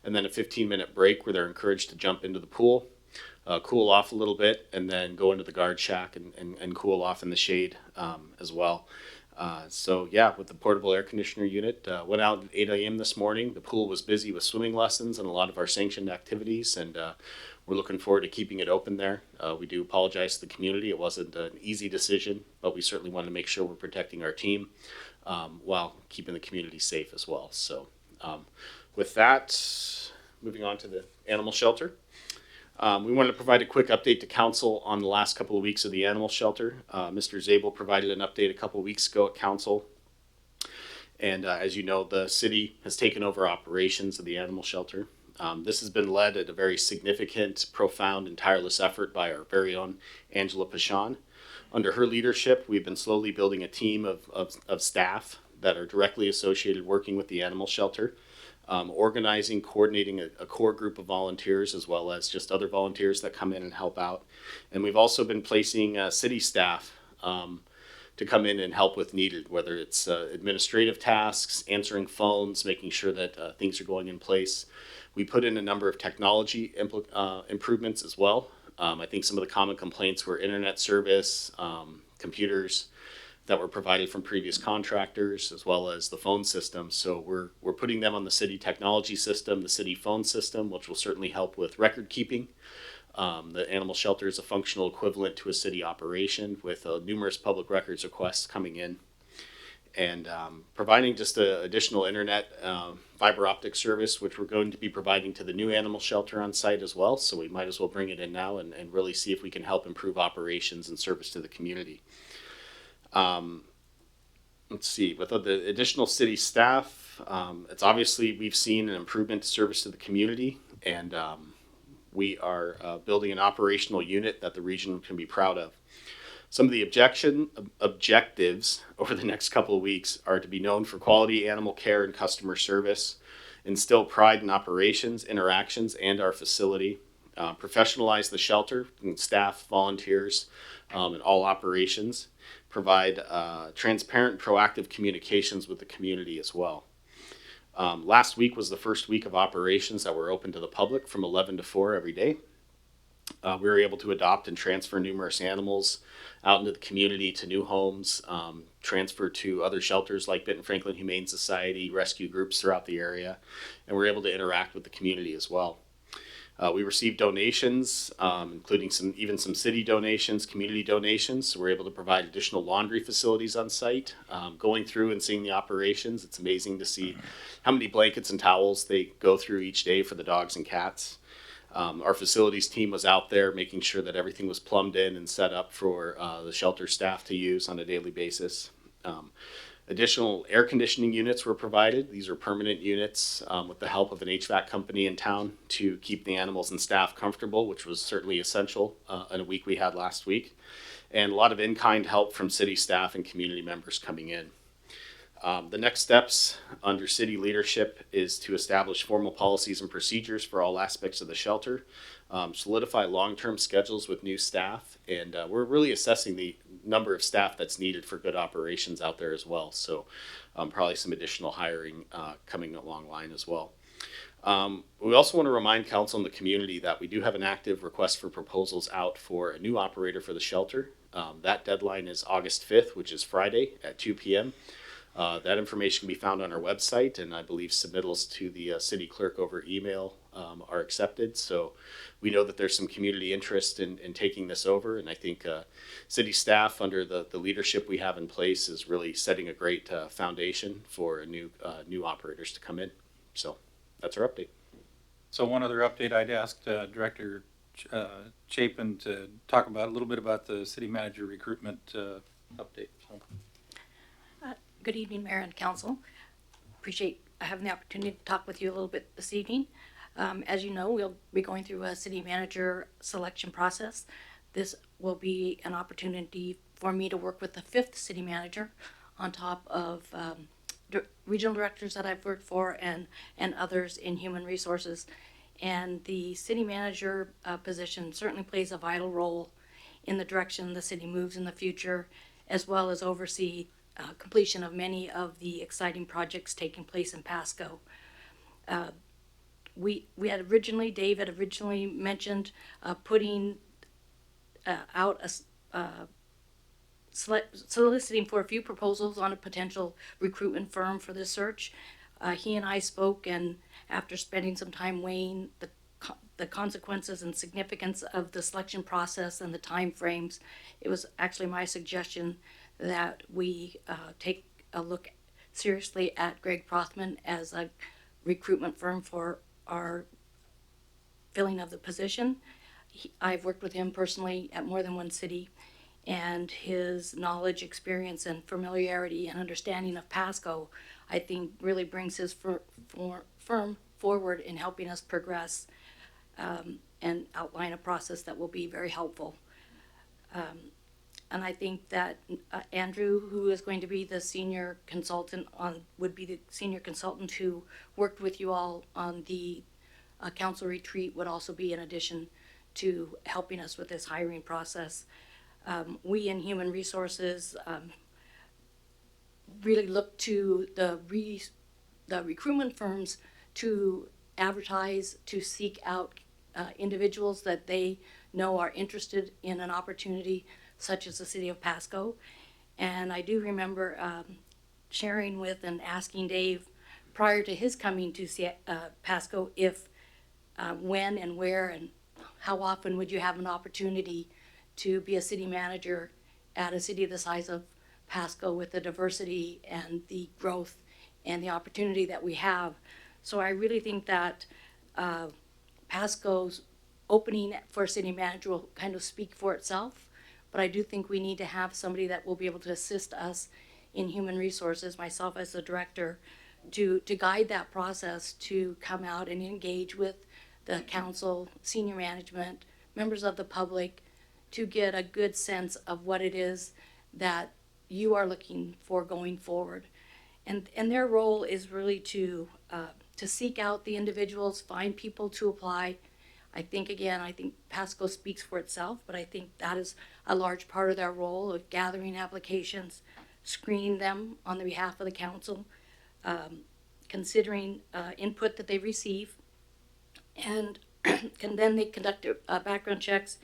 [SPEAKER 13] and then a 15-minute break where they're encouraged to jump into the pool, cool off a little bit, and then go into the guard shack and cool off in the shade as well. So yeah, with the portable air conditioner unit, went out at 8 a.m. this morning. The pool was busy with swimming lessons and a lot of our sanctioned activities, and we're looking forward to keeping it open there. We do apologize to the community. It wasn't an easy decision, but we certainly want to make sure we're protecting our team while keeping the community safe as well. So with that, moving on to the animal shelter. We wanted to provide a quick update to council on the last couple of weeks of the animal shelter. Mr. Zabel provided an update a couple of weeks ago at council. And as you know, the city has taken over operations of the animal shelter. This has been led at a very significant, profound, and tireless effort by our very own Angela Pashon. Under her leadership, we've been slowly building a team of staff that are directly associated working with the animal shelter. Organizing, coordinating a core group of volunteers, as well as just other volunteers that come in and help out. And we've also been placing city staff to come in and help with needed, whether it's administrative tasks, answering phones, making sure that things are going in place. We put in a number of technology improvements as well. I think some of the common complaints were internet service, computers that were provided from previous contractors, as well as the phone system. So we're putting them on the city technology system, the city phone system, which will certainly help with record keeping. The animal shelter is a functional equivalent to a city operation with numerous public records requests coming in. And providing just an additional internet fiber optic service, which we're going to be providing to the new animal shelter on site as well. So we might as well bring it in now and really see if we can help improve operations and service to the community. Let's see, with the additional city staff, it's obviously we've seen an improvement to service to the community, and we are building an operational unit that the region can be proud of. Some of the objectives over the next couple of weeks are to be known for quality animal care and customer service, instill pride in operations, interactions, and our facility, professionalize the shelter and staff, volunteers, and all operations, provide transparent, proactive communications with the community as well. Last week was the first week of operations that were open to the public from 11 to 4 every day. We were able to adopt and transfer numerous animals out into the community to new homes, transfer to other shelters like Benton Franklin Humane Society, rescue groups throughout the area, and we're able to interact with the community as well. We received donations, including some city donations, community donations. So we're able to provide additional laundry facilities on site. Going through and seeing the operations, it's amazing to see how many blankets and towels they go through each day for the dogs and cats. Our facilities team was out there making sure that everything was plumbed in and set up for the shelter staff to use on a daily basis. Additional air conditioning units were provided. These are permanent units with the help of an HVAC company in town to keep the animals and staff comfortable, which was certainly essential in a week we had last week. And a lot of in-kind help from city staff and community members coming in. The next steps under city leadership is to establish formal policies and procedures for all aspects of the shelter, solidify long-term schedules with new staff, and we're really assessing the number of staff that's needed for good operations out there as well. So probably some additional hiring coming along line as well. We also want to remind council and the community that we do have an active request for proposals out for a new operator for the shelter. That deadline is August 5th, which is Friday at 2 p.m. That information can be found on our website, and I believe submittals to the city clerk over email are accepted. So we know that there's some community interest in taking this over, and I think city staff under the leadership we have in place is really setting a great foundation for new operators to come in. So that's our update.
[SPEAKER 3] So one other update, I'd asked Director Chapin to talk about a little bit about the city manager recruitment update. So.
[SPEAKER 14] Good evening, Mayor and Council. Appreciate having the opportunity to talk with you a little bit this evening. As you know, we'll be going through a city manager selection process. This will be an opportunity for me to work with the 5th city manager on top of regional directors that I've worked for and others in human resources. And the city manager position certainly plays a vital role in the direction the city moves in the future, as well as oversee completion of many of the exciting projects taking place in Pasco. Dave had originally mentioned putting out soliciting for a few proposals on a potential recruitment firm for this search. He and I spoke, and after spending some time weighing the consequences and significance of the selection process and the time frames, it was actually my suggestion that we take a look seriously at Greg Prothman as a recruitment firm for our filling of the position. I've worked with him personally at more than one city, and his knowledge, experience, and familiarity and understanding of Pasco, I think, really brings his firm forward in helping us progress and outline a process that will be very helpful. And I think that Andrew, who is going to be the senior consultant would be the senior consultant who worked with you all on the council retreat, would also be in addition to helping us with this hiring process. We in Human Resources really look to the recruitment firms to advertise, to seek out individuals that they know are interested in an opportunity such as the city of Pasco. And I do remember sharing with and asking Dave prior to his coming to Pasco if when and where and how often would you have an opportunity to be a city manager at a city the size of Pasco with the diversity and the growth and the opportunity that we have. So I really think that Pasco's opening for a city manager will kind of speak for itself. But I do think we need to have somebody that will be able to assist us in human resources, myself as the director, to guide that process, to come out and engage with the council, senior management, members of the public, to get a good sense of what it is that you are looking for going forward. And their role is really to seek out the individuals, find people to apply. I think Pasco speaks for itself, but I think that is a large part of their role of gathering applications, screening them on the behalf of the council, considering input that they receive, and they conduct background checks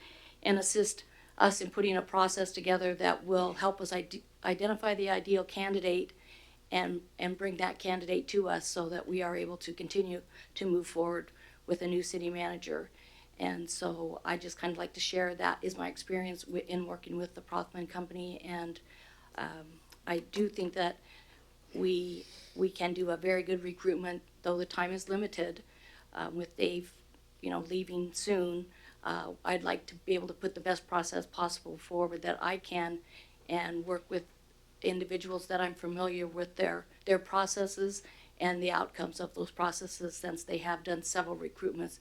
[SPEAKER 14] and assist us in putting a process together that will help us identify the ideal candidate and bring that candidate to us so that we are able to continue to move forward with a new city manager. And so I just kind of like to share that is my experience in working with the Prothman Company. And I do think that we can do a very good recruitment, though the time is limited. With Dave, leaving soon, I'd like to be able to put the best process possible forward that I can, and work with individuals that I'm familiar with their processes and the outcomes of those processes, since they have done several recruitments,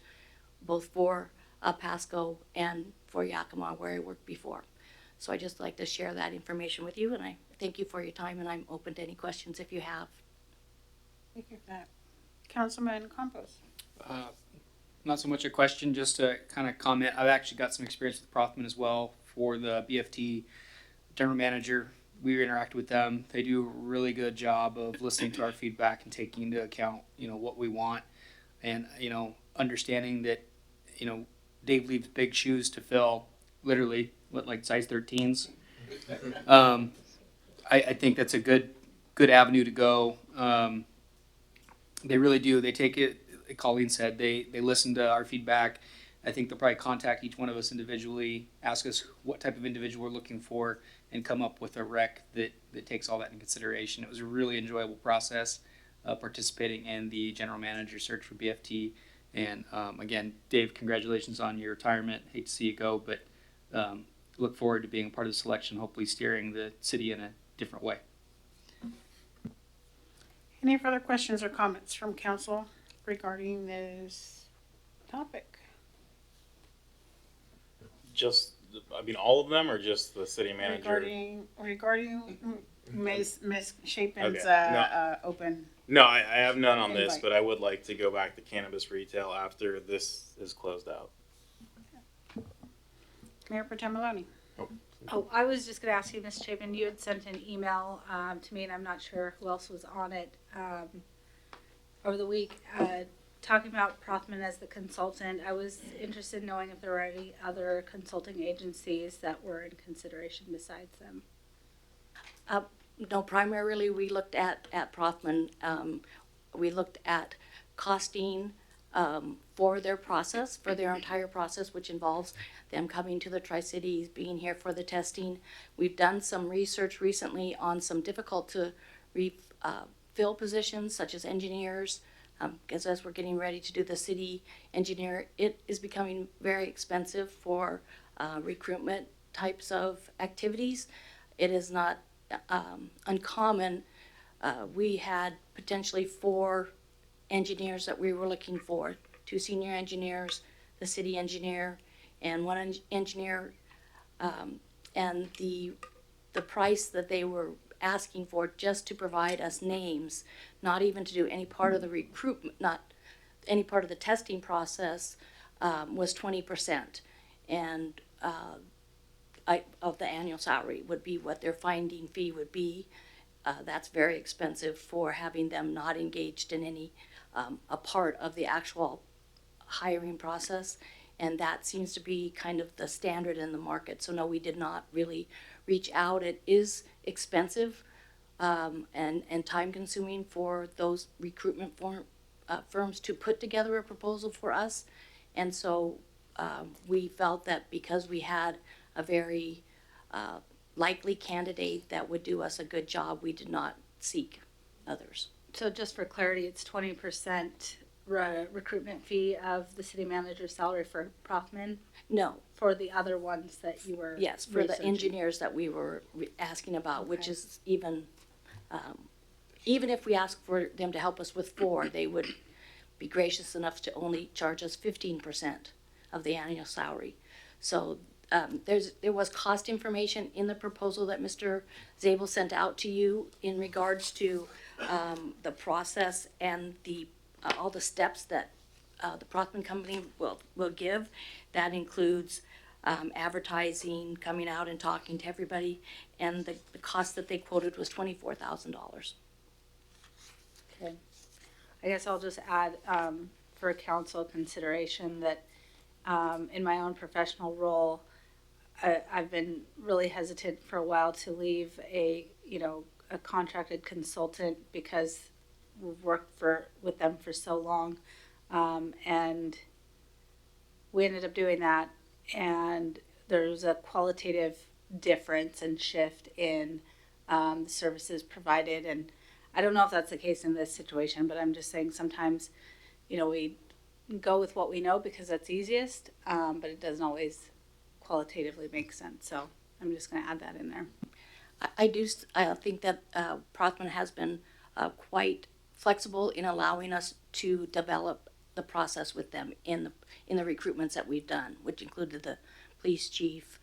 [SPEAKER 14] both for Pasco and for Yakima, where I worked before. So I just like to share that information with you, and I thank you for your time, and I'm open to any questions if you have.
[SPEAKER 1] Thank you for that. Councilman Campos.
[SPEAKER 9] Not so much a question, just to kind of comment. I've actually got some experience with Prothman as well for the BFT general manager. We interacted with them. They do a really good job of listening to our feedback and taking into account, what we want, and, understanding that, Dave leaves big shoes to fill, literally, like size 13s. I think that's a good avenue to go. They really do. They take it, like Colleen said, they listen to our feedback. I think they'll probably contact each one of us individually, ask us what type of individual we're looking for, and come up with a rec that takes all that into consideration. It was a really enjoyable process participating in the general manager search for BFT. And again, Dave, congratulations on your retirement. Hate to see you go, but look forward to being a part of the selection, hopefully steering the city in a different way.
[SPEAKER 1] Any further questions or comments from council regarding this topic?
[SPEAKER 3] Just, all of them, or just the city manager?
[SPEAKER 1] Regarding Ms. Chapin's
[SPEAKER 3] Okay. No.
[SPEAKER 1] open.
[SPEAKER 3] No, I have none on this,
[SPEAKER 1] Invite.
[SPEAKER 3] but I would like to go back to cannabis retail after this is closed out.
[SPEAKER 1] Mayor Pro Tem Maloney.
[SPEAKER 15] Oh, I was just going to ask you, Ms. Chapin, you had sent an email to me, and I'm not sure who else was on it, over the week, talking about Prothman as the consultant. I was interested in knowing if there were any other consulting agencies that were in consideration besides them.
[SPEAKER 14] No, primarily we looked at Prothman. We looked at costing for their process, for their entire process, which involves them coming to the Tri-Cities, being here for the testing. We've done some research recently on some difficult to fill positions, such as engineers, because as we're getting ready to do the city engineer, it is becoming very expensive for recruitment types of activities. It is not uncommon. We had potentially 4 engineers that we were looking for, 2 senior engineers, the city engineer, and 1 engineer, and the price that they were asking for just to provide us names, not even to do any part of the recruitment, not any part of the testing process, was 20%, and of the annual salary would be what their finding fee would be. That's very expensive for having them not engaged in any a part of the actual hiring process, and that seems to be kind of the standard in the market. So no, we did not really reach out. It is expensive and time consuming for those recruitment firms to put together a proposal for us, and so we felt that because we had a very likely candidate that would do us a good job, we did not seek others.
[SPEAKER 15] So just for clarity, it's 20% recruitment fee of the city manager's salary for Prothman?
[SPEAKER 14] No.
[SPEAKER 15] For the other ones that you were
[SPEAKER 14] Yes, for
[SPEAKER 15] researching.
[SPEAKER 14] the engineers that we were asking about,
[SPEAKER 15] Okay.
[SPEAKER 14] which is even if we asked for them to help us with 4, they would be gracious enough to only charge us 15% of the annual salary. So there was cost information in the proposal that Mr. Zabel sent out to you in regards to the process and all the steps that the Prothman Company will give. That includes advertising, coming out and talking to everybody, and the cost that they quoted was $24,000.
[SPEAKER 15] Okay. I guess I'll just add, for council consideration that in my own professional role, I've been really hesitant for a while to leave a contracted consultant because we've worked with them for so long, and we ended up doing that, and there's a qualitative difference and shift in the services provided. And I don't know if that's the case in this situation, but I'm just saying sometimes, we go with what we know because that's easiest, but it doesn't always qualitatively make sense. So I'm just going to add that in there.
[SPEAKER 14] I think that Prothman has been quite flexible in allowing us to develop the process with them in the recruitments that we've done, which included the police chief,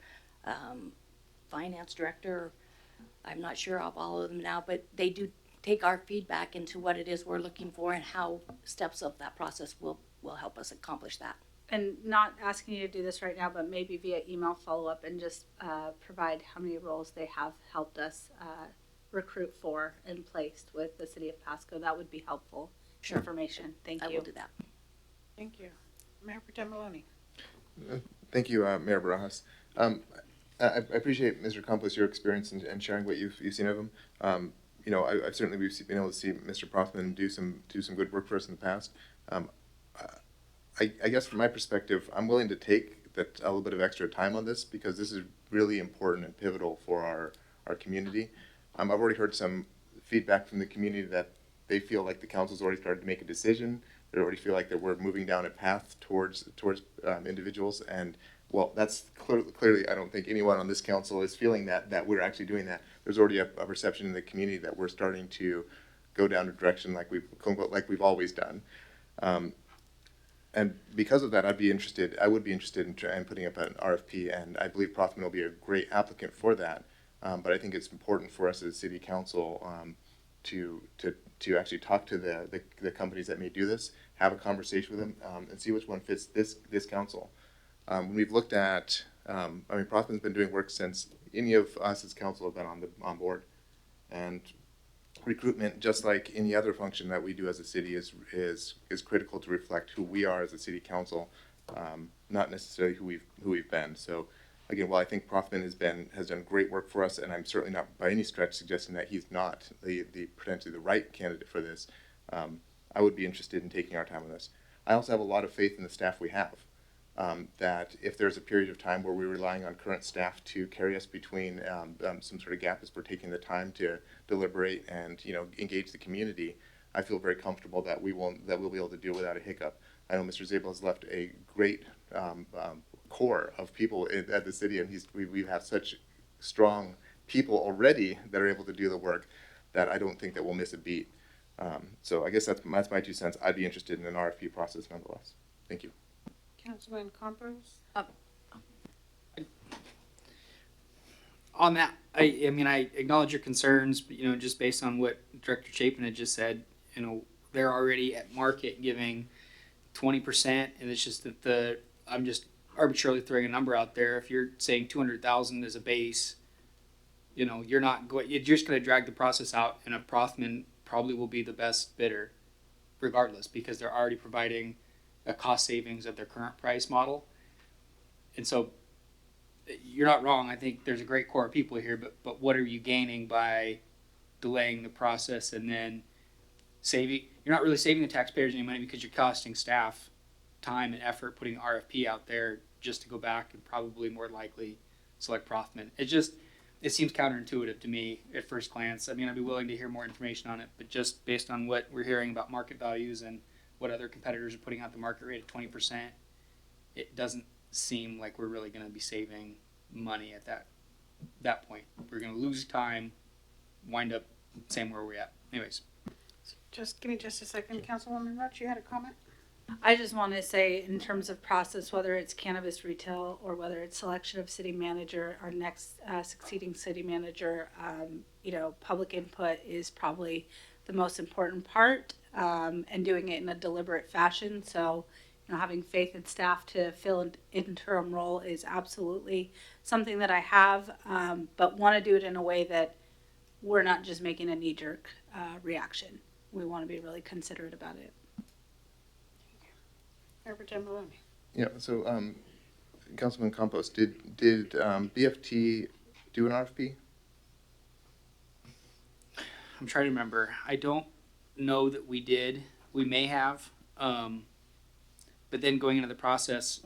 [SPEAKER 14] finance director. I'm not sure of all of them now, but they do take our feedback into what it is we're looking for and how steps of that process will help us accomplish that.
[SPEAKER 15] And not asking you to do this right now, but maybe via email follow-up and just provide how many roles they have helped us recruit for and placed with the city of Pasco. That would be helpful information. Thank you.
[SPEAKER 14] I will do that.
[SPEAKER 1] Thank you. Mayor Pro Tem Maloney.
[SPEAKER 4] Thank you, Mayor Barajas. I appreciate, Mr. Campos, your experience and sharing what you've seen of him. I've certainly been able to see Mr. Prothman do some good work for us in the past. I guess from my perspective, I'm willing to take a little bit of extra time on this because this is really important and pivotal for our community. I've already heard some feedback from the community that they feel like the council's already started to make a decision. They already feel like that we're moving down a path towards individuals, and well, that's clearly I don't think anyone on this council is feeling that we're actually doing that. There's already a perception in the community that we're starting to go down a direction like we've always done. And because of that, I would be interested in putting up an RFP, and I believe Prothman will be a great applicant for that. But I think it's important for us as a city council to actually talk to the companies that may do this, have a conversation with them, and see which one fits this council. When we've looked at, Prothman's been doing work since any of us as council have been on board, and recruitment, just like any other function that we do as a city, is critical to reflect who we are as a city council, not necessarily who we've been. So, again, while I think Prothman has done great work for us, and I'm certainly not by any stretch suggesting that he's not the potentially the right candidate for this, I would be interested in taking our time on this. I also have a lot of faith in the staff we have. That if there's a period of time where we're relying on current staff to carry us between some sort of gap as we're taking the time to deliberate and engage the community, I feel very comfortable that we'll be able to deal without a hiccup. I know Mr. Zabel has left a great core of people at the city, and we have such strong people already that are able to do the work that I don't think that we'll miss a beat. So I guess that's my 2 cents. I'd be interested in an RFP process nonetheless. Thank you.
[SPEAKER 1] Councilman Campos?
[SPEAKER 9] On that, I acknowledge your concerns, but just based on what Director Chapin had just said, they're already at market giving 20%, and it's just that I'm just arbitrarily throwing a number out there. If you're saying 200,000 as a base, you're just going to drag the process out, and a Prothman probably will be the best bidder, regardless, because they're already providing a cost savings of their current price model. And so you're not wrong. I think there's a great core of people here, but what are you gaining by delaying the process and then saving? You're not really saving the taxpayers any money because you're costing staff time and effort putting RFP out there just to go back and probably more likely select Prothman. It seems counterintuitive to me at first glance. I'd be willing to hear more information on it, but just based on what we're hearing about market values and what other competitors are putting out the market rate at 20%, it doesn't seem like we're really going to be saving money at that point. We're going to lose time, wind up same where we're at. Anyways.
[SPEAKER 1] Just give me just a second. Councilwoman Roach, you had a comment?
[SPEAKER 15] I just want to say, in terms of process, whether it's cannabis retail or whether it's selection of city manager, our next succeeding city manager, public input is probably the most important part, and doing it in a deliberate fashion. So, having faith in staff to fill an interim role is absolutely something that I have, but want to do it in a way that we're not just making a knee-jerk reaction. We want to be really considerate about it.
[SPEAKER 1] Mayor Pro Tem Maloney.
[SPEAKER 4] Yeah, so, Councilman Campos, did BFT do an RFP?
[SPEAKER 9] I'm trying to remember. I don't know that we did. We may have. But then going into the process,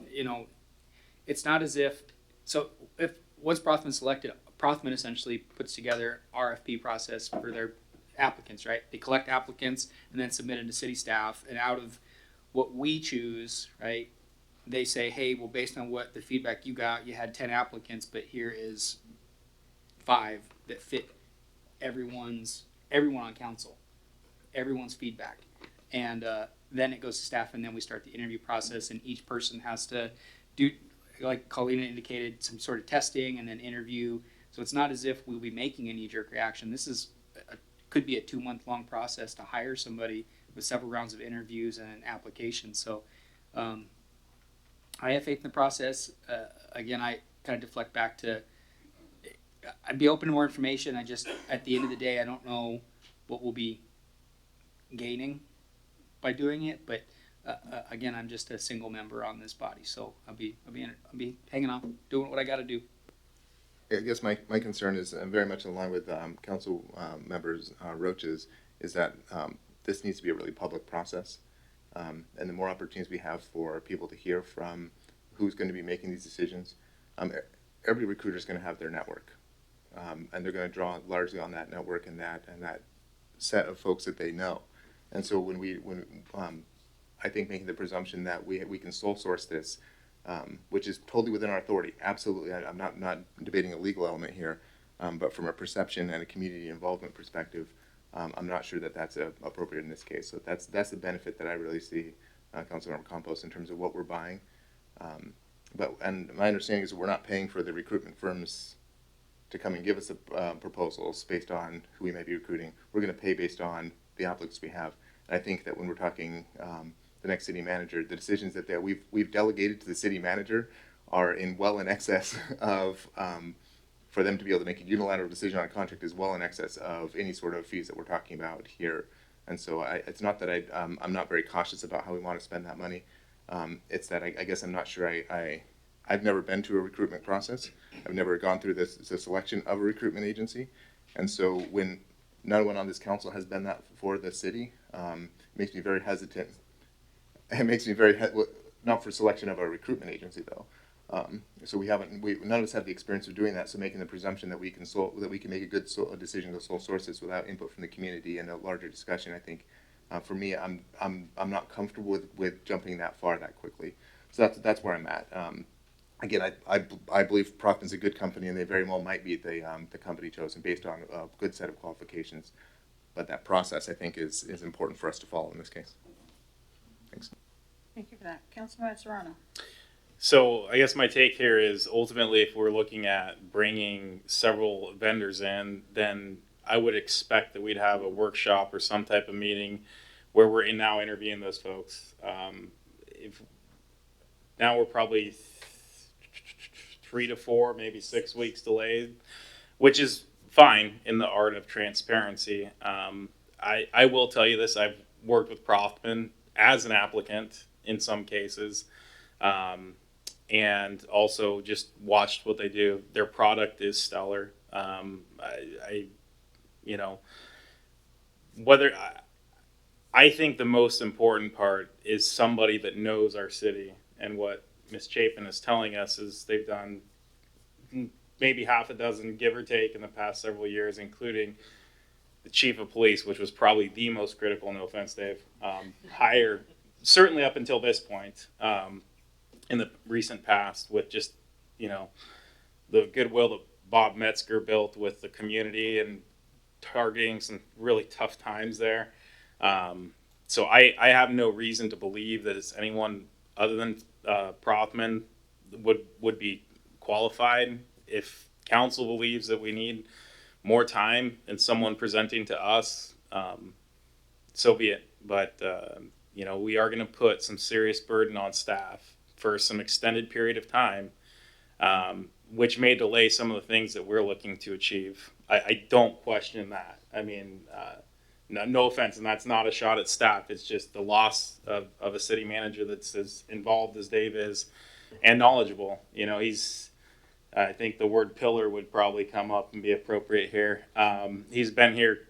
[SPEAKER 9] it's not as if, so if once Prothman's selected, Prothman essentially puts together RFP process for their applicants, right? They collect applicants and then submit it to city staff, and out of what we choose, right, they say, hey, well, based on what the feedback you got, you had 10 applicants, but here is 5 that fit everyone on council, everyone's feedback. And then it goes to staff, and then we start the interview process, and each person has to do, like Colleen indicated, some sort of testing and then interview. So it's not as if we'll be making a knee-jerk reaction. This is could be a 2-month-long process to hire somebody with several rounds of interviews and an application. So I have faith in the process. Again, I kind of deflect back to, I'd be open to more information. I just, at the end of the day, I don't know what we'll be gaining by doing it, but again, I'm just a single member on this body, so I'll be hanging on, doing what I got to do.
[SPEAKER 4] I guess my concern is very much in line with council members Roach's, is that this needs to be a really public process, and the more opportunities we have for people to hear from who's going to be making these decisions, every recruiter is going to have their network, and they're going to draw largely on that network and that set of folks that they know. And so when I think making the presumption that we can sole source this, which is totally within our authority, absolutely. I'm not debating a legal element here, but from a perception and a community involvement perspective, I'm not sure that that's appropriate in this case. So that's the benefit that I really see, Councilmember Campos, in terms of what we're buying. And my understanding is that we're not paying for the recruitment firms to come and give us proposals based on who we may be recruiting. We're going to pay based on the applicants we have. And I think that when we're talking the next city manager, the decisions that we've delegated to the city manager are well in excess of, for them to be able to make a unilateral decision on a contract is well in excess of any sort of fees that we're talking about here. And so it's not that I'm not very cautious about how we want to spend that money. It's that I guess I'm not sure I've never been to a recruitment process. I've never gone through the selection of a recruitment agency. And so when no one on this council has been that for the city, it makes me very hesitant. It makes me not for selection of a recruitment agency though. So none of us have the experience of doing that. So making the presumption that we can make a good decision to sole source this without input from the community and a larger discussion, I think, for me, I'm not comfortable with jumping that far that quickly. So that's where I'm at. Again, I believe Prothman's a good company, and they very well might be the company chosen based on a good set of qualifications. But that process, I think, is important for us to follow in this case. Thanks.
[SPEAKER 1] Thank you for that. Councilman Serrano.
[SPEAKER 3] So I guess my take here is ultimately if we're looking at bringing several vendors in, then I would expect that we'd have a workshop or some type of meeting where we're now interviewing those folks. Now we're probably 3 to 4, maybe 6 weeks delayed, which is fine in the art of transparency. I will tell you this, I've worked with Prothman as an applicant in some cases, and also just watched what they do. Their product is stellar. I think the most important part is somebody that knows our city, and what Ms. Chapin is telling us is they've done maybe half a dozen, give or take, in the past several years, including the chief of police, which was probably the most critical, no offense, Dave, hire, certainly up until this point, in the recent past, with just, the goodwill that Bob Metzger built with the community and targeting some really tough times there. So I have no reason to believe that it's anyone other than Prothman would be qualified. If council believes that we need more time and someone presenting to us, so be it. But we are going to put some serious burden on staff for some extended period of time, which may delay some of the things that we're looking to achieve. I don't question that. I mean, no offense, and that's not a shot at staff. It's just the loss of a city manager that's as involved as Dave is and knowledgeable. You know, I think the word pillar would probably come up and be appropriate here. He's been here.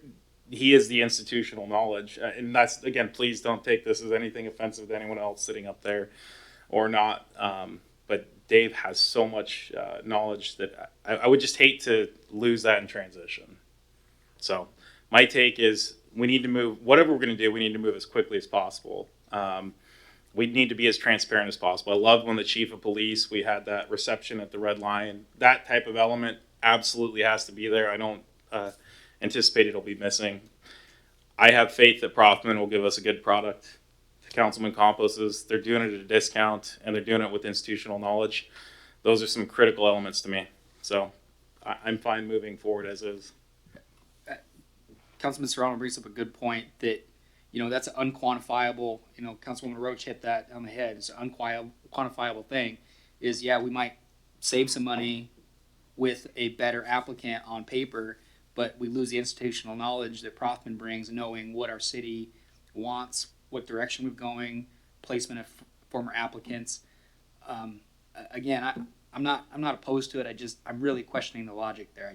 [SPEAKER 3] He is the institutional knowledge. And that's, again, please don't take this as anything offensive to anyone else sitting up there or not. But Dave has so much knowledge that I would just hate to lose that in transition. So my take is we need to move, whatever we're going to do, we need to move as quickly as possible. We need to be as transparent as possible. I love when the chief of police, we had that reception at the Red Lion. That type of element absolutely has to be there. I don't anticipate it'll be missing. I have faith that Prothman will give us a good product. Councilman Campos, they're doing it at a discount, and they're doing it with institutional knowledge. Those are some critical elements to me. So I'm fine moving forward as is.
[SPEAKER 9] Councilman Serrano brings up a good point that, you know, that's an unquantifiable, you know, Councilwoman Roach hit that on the head. It's an unquantifiable thing is, yeah, we might save some money with a better applicant on paper, but we lose the institutional knowledge that Prothman brings, knowing what our city wants, what direction we're going, placement of former applicants. Again, I'm not opposed to it. I'm really questioning the logic there.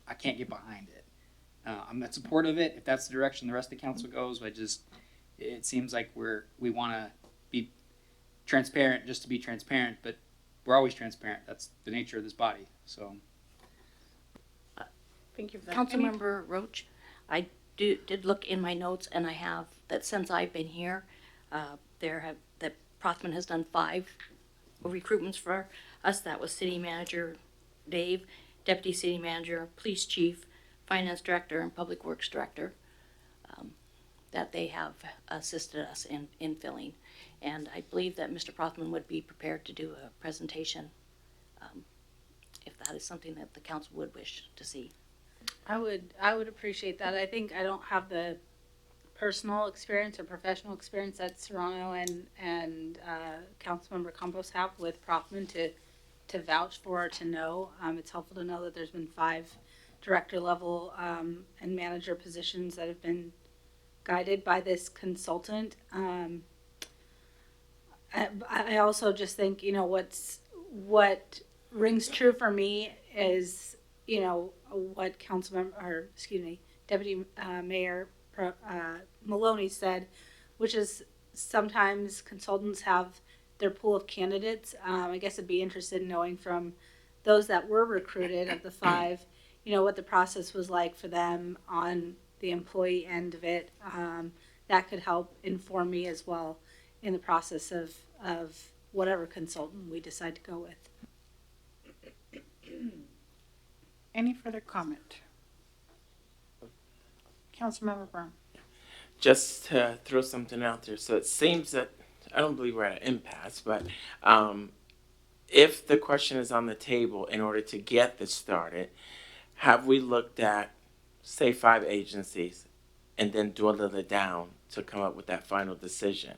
[SPEAKER 9] I can't get behind it. I'm not supportive of it if that's the direction the rest of the council goes. But it seems like we want to be transparent just to be transparent, but we're always transparent. That's the nature of this body. So,
[SPEAKER 1] Thank you for that.
[SPEAKER 14] Councilmember Roach, I did look in my notes, and I have that since I've been here, that Prothman has done 5 recruitments for us. That was city manager Dave, deputy city manager, police chief, finance director, and public works director, that they have assisted us in filling. And I believe that Mr. Prothman would be prepared to do a presentation if that is something that the council would wish to see.
[SPEAKER 15] I would appreciate that. I think I don't have the personal experience or professional experience that Serrano and Councilmember Campos have with Prothman to vouch for or to know. It's helpful to know that there's been 5 director level and manager positions that have been guided by this consultant. I also just think, you know, what rings true for me is, you know, what Deputy Mayor Maloney said, which is sometimes consultants have their pool of candidates. I guess I'd be interested in knowing from those that were recruited of the 5, you know, what the process was like for them on the employee end of it. That could help inform me as well in the process of whatever consultant we decide to go with.
[SPEAKER 1] Any further comment? Councilmember Brown.
[SPEAKER 16] Just to throw something out there. So it seems that, I don't believe we're at an impasse, but if the question is on the table in order to get this started, have we looked at, say, 5 agencies and then dwindled it down to come up with that final decision?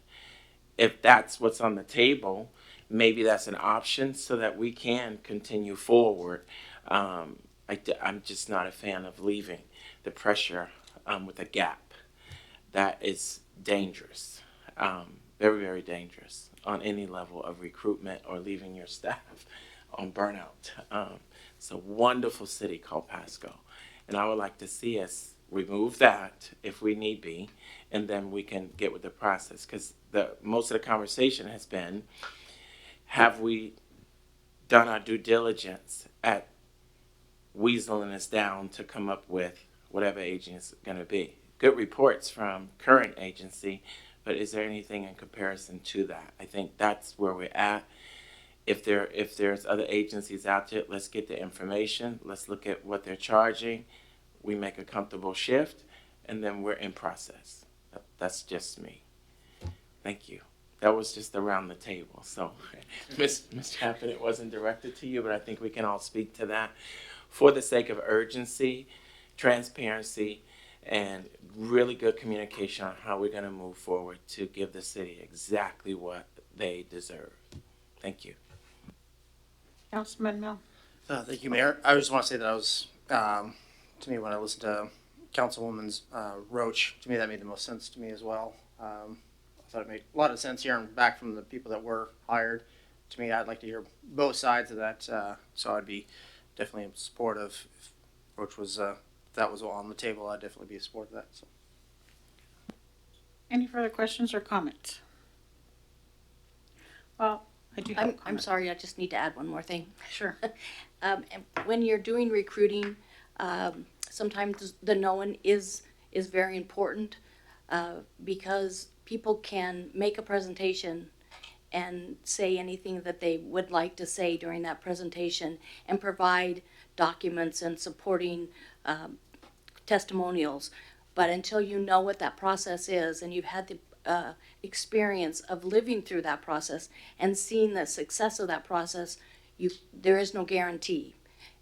[SPEAKER 16] If that's what's on the table, maybe that's an option so that we can continue forward. I'm just not a fan of leaving the pressure with a gap. That is dangerous, very, very dangerous on any level of recruitment or leaving your staff on burnout. It's a wonderful city called Pasco, and I would like to see us remove that if we need be, and then we can get with the process, because most of the conversation has been, have we done our due diligence at weaseling us down to come up with whatever agency is going to be? Good reports from current agency, but is there anything in comparison to that? I think that's where we're at. If there's other agencies out there, let's get the information. Let's look at what they're charging. We make a comfortable shift, and then we're in process. That's just me. Thank you. That was just around the table. So, Ms. Chapman, it wasn't directed to you, but I think we can all speak to that for the sake of urgency, transparency, and really good communication on how we're going to move forward to give the city exactly what they deserve. Thank you.
[SPEAKER 1] Councilman Mill.
[SPEAKER 17] Thank you, Mayor. I just want to say that I was, to me, when I listened to Councilwoman's Roach, to me that made the most sense to me as well. I thought it made a lot of sense hearing back from the people that were hired. To me, I'd like to hear both sides of that, so I'd be definitely in support of if Roach was, if that was on the table, I'd definitely be in support of that. So.
[SPEAKER 1] Any further questions or comments? Well, I do have a
[SPEAKER 14] I'm
[SPEAKER 1] comment.
[SPEAKER 14] sorry, I just need to add one more thing.
[SPEAKER 1] Sure.
[SPEAKER 14] And when you're doing recruiting, sometimes the knowing is very important because people can make a presentation and say anything that they would like to say during that presentation and provide documents and supporting testimonials. But until you know what that process is and you've had the experience of living through that process and seeing the success of that process, there is no guarantee.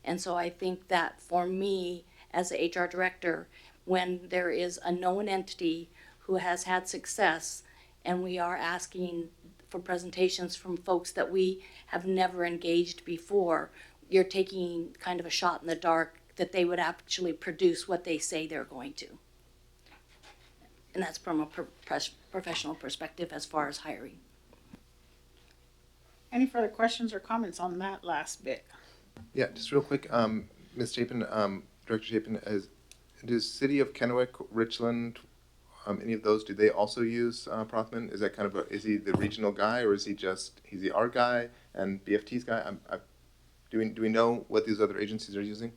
[SPEAKER 14] And so I think that for me as the HR director, when there is a known entity who has had success and we are asking for presentations from folks that we have never engaged before, you're taking kind of a shot in the dark that they would actually produce what they say they're going to. And that's from a professional perspective as far as hiring.
[SPEAKER 1] Any further questions or comments on that last bit?
[SPEAKER 4] Yeah, just real quick, Ms. Chapin, Director Chapin, does City of Kennewick, Richland, any of those, do they also use Prothman? Is that kind of is he the regional guy, or is he our guy and BFT's guy? Do we know what these other agencies are using?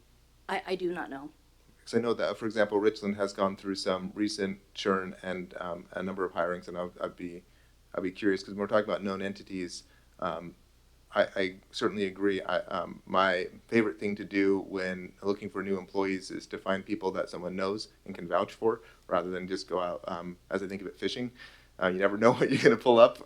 [SPEAKER 14] I do not know.
[SPEAKER 4] Because I know that, for example, Richland has gone through some recent churn and a number of hirings, and I'd be curious because when we're talking about known entities. I certainly agree. My favorite thing to do when looking for new employees is to find people that someone knows and can vouch for, rather than just go out, as I think of it, fishing. You never know what you're going to pull up.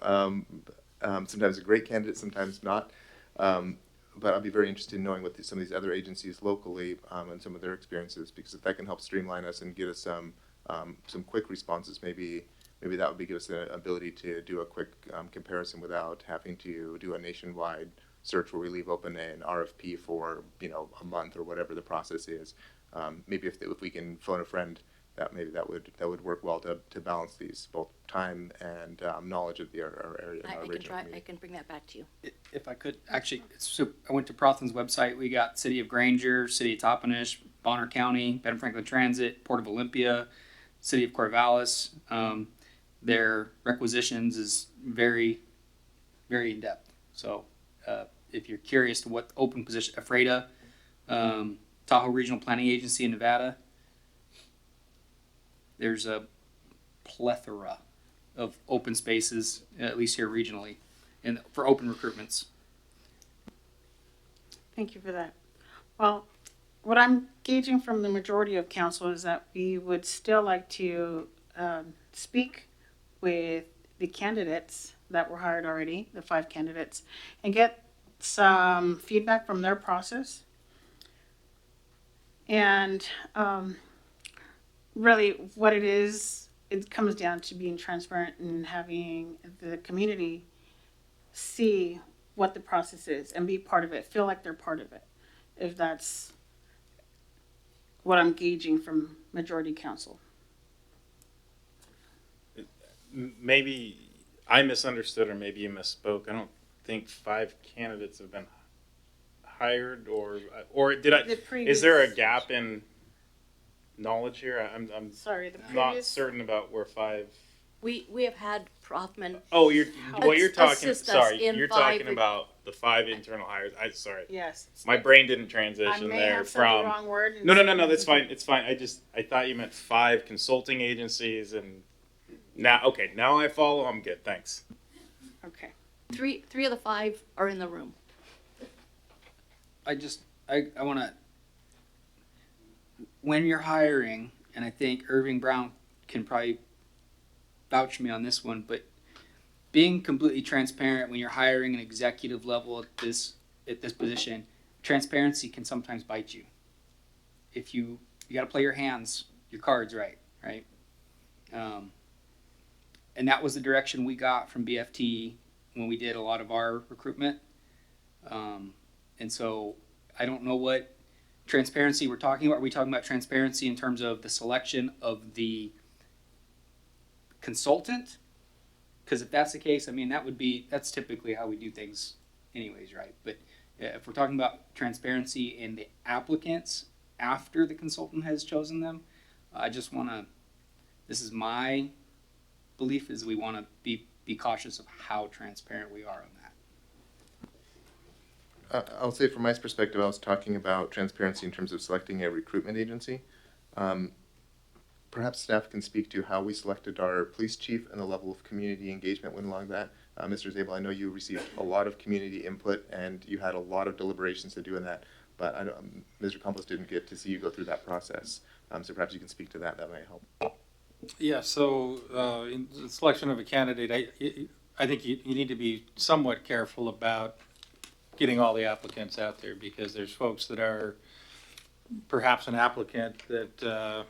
[SPEAKER 4] Sometimes a great candidate, sometimes not. But I'll be very interested in knowing what some of these other agencies locally and some of their experiences, because if that can help streamline us and get us some quick responses, maybe that would give us the ability to do a quick comparison without having to do a nationwide search where we leave open an RFP for a month or whatever the process is. Maybe if we can phone a friend, that would work well to balance these, both time and knowledge of our area.
[SPEAKER 14] I can bring that back to you.
[SPEAKER 9] If I could, actually, so I went to Prothman's website. We got City of Granger, City of Toppenish, Bonner County, Ben Franklin Transit, Port of Olympia, City of Corvallis. Their requisitions is very, very in-depth. So if you're curious to what open position, AFREDA, Tahoe Regional Planning Agency in Nevada, there's a plethora of open spaces, at least here regionally, and for open recruitments.
[SPEAKER 1] Thank you for that. Well, what I'm gauging from the majority of council is that we would still like to speak with the candidates that were hired already, the 5 candidates, and get some feedback from their process. And really what it is, it comes down to being transparent and having the community see what the process is and be part of it, feel like they're part of it, if that's what I'm gauging from majority council.
[SPEAKER 3] Maybe I misunderstood, or maybe you misspoke. I don't think 5 candidates have been hired, or did I? Is there a gap in knowledge here? I'm
[SPEAKER 1] sorry,
[SPEAKER 3] not certain about where 5.
[SPEAKER 14] We have had Prothman.
[SPEAKER 3] Oh, you're talking. Sorry, you're
[SPEAKER 14] 5
[SPEAKER 3] talking about the 5 internal hires. Sorry.
[SPEAKER 1] Yes.
[SPEAKER 3] My brain didn't transition there from.
[SPEAKER 1] The wrong word.
[SPEAKER 3] No. That's fine. It's fine. I thought you meant 5 consulting agencies, and now I follow. I'm good. Thanks.
[SPEAKER 1] Okay.
[SPEAKER 14] 3 of the 5 are in the room.
[SPEAKER 9] I want to, when you're hiring, and I think Irving Brown can probably vouch for me on this one, but being completely transparent when you're hiring an executive level at this position, transparency can sometimes bite you. If you got to play your cards right? And that was the direction we got from BFT when we did a lot of our recruitment. And so I don't know what transparency we're talking about? Are we talking about transparency in terms of the selection of the consultant? Because if that's the case, I mean, that's typically how we do things anyways, right? But if we're talking about transparency in the applicants after the consultant has chosen them, I just want to, this is my belief, is we want to be cautious of how transparent we are on that.
[SPEAKER 4] I'll say from my perspective, I was talking about transparency in terms of selecting a recruitment agency. Perhaps staff can speak to how we selected our police chief and the level of community engagement went along that. Mr. Zabel, I know you received a lot of community input and you had a lot of deliberations to do in that, but Mr. Campos didn't get to see you go through that process. So perhaps you can speak to that. That might help.
[SPEAKER 3] Yeah, so in the selection of a candidate, I think you need to be somewhat careful about getting all the applicants out there, because there's folks that are perhaps an applicant that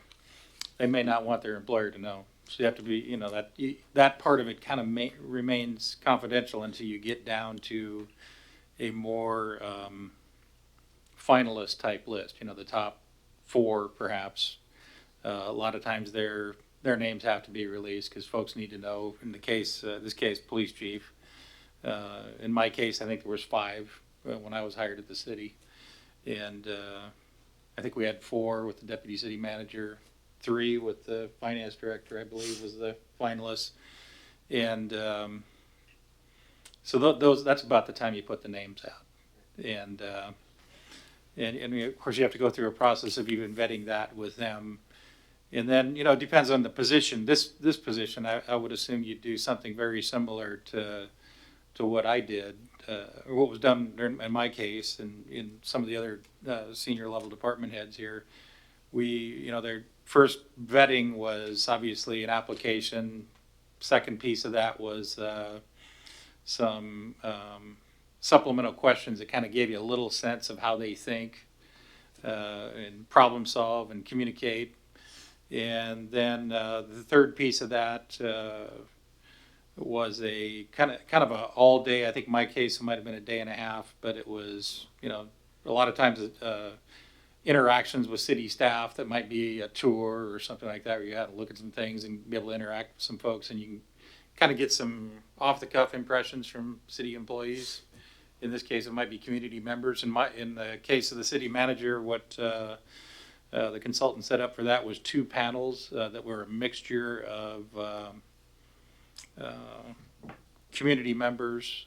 [SPEAKER 3] they may not want their employer to know. So you have to be, that part of it kind of remains confidential until you get down to a more finalist type list, the top 4 perhaps. A lot of times their names have to be released because folks need to know. In the case, this case, police chief. In my case, I think there was 5 when I was hired at the city, and I think we had 4 with the deputy city manager, 3 with the finance director, I believe, was the finalist, and so that's about the time you put the names out, and of course you have to go through a process of even vetting that with them. And then, it depends on the position. This position, I would assume you'd do something very similar to what I did, or what was done in my case, and in some of the other senior level department heads here. Their first vetting was obviously an application. Second piece of that was some supplemental questions that kind of gave you a little sense of how they think and problem solve and communicate. And then the third piece of that was a kind of a all day. I think in my case it might have been a day and a half, but it was a lot of times interactions with city staff that might be a tour or something like that, where you had to look at some things and be able to interact with some folks, and you can kind of get some off the cuff impressions from city employees. In this case, it might be community members. In the case of the city manager, what the consultant set up for that was 2 panels that were a mixture of community members,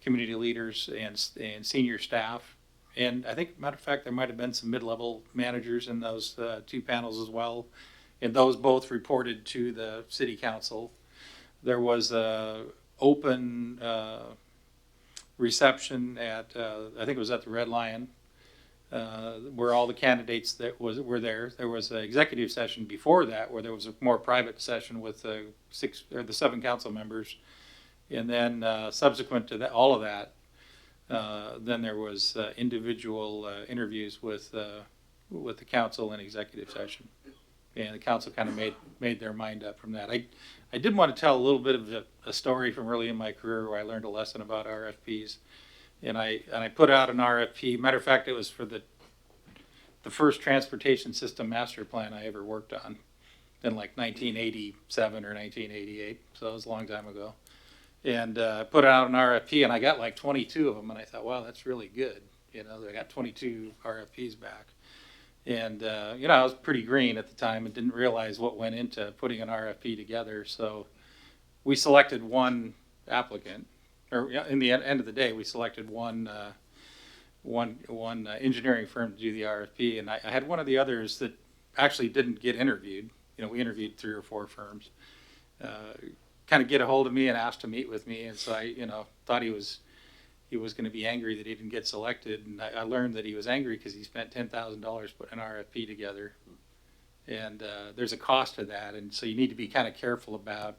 [SPEAKER 3] community leaders, and senior staff. And I think, matter of fact, there might have been some mid-level managers in those 2 panels as well. And those both reported to the city council. There was a open reception at, I think it was at the Red Lion, where all the candidates that were there. There was an executive session before that where there was a more private session with the 7 council members, and then subsequent to all of that, then there was individual interviews with the council in executive session, and the council kind of made their mind up from that. I did want to tell a little bit of a story from early in my career where I learned a lesson about RFPs. And I put out an RFP. Matter of fact, it was for the first transportation system master plan I ever worked on in like 1987 or 1988. So it was a long time ago. And I put out an RFP, and I got like 22 of them. And I thought, wow, that's really good. I got 22 RFPs back. And, I was pretty green at the time and didn't realize what went into putting an RFP together. So we selected one applicant. Or in the end of the day, we selected one engineering firm to do the RFP, and I had one of the others that actually didn't get interviewed. We interviewed 3 or 4 firms. Kind of get a hold of me and asked to meet with me, and so I, thought he was going to be angry that he didn't get selected, and I learned that he was angry because he spent $10,000 putting an RFP together, and there's a cost to that, and so you need to be kind of careful about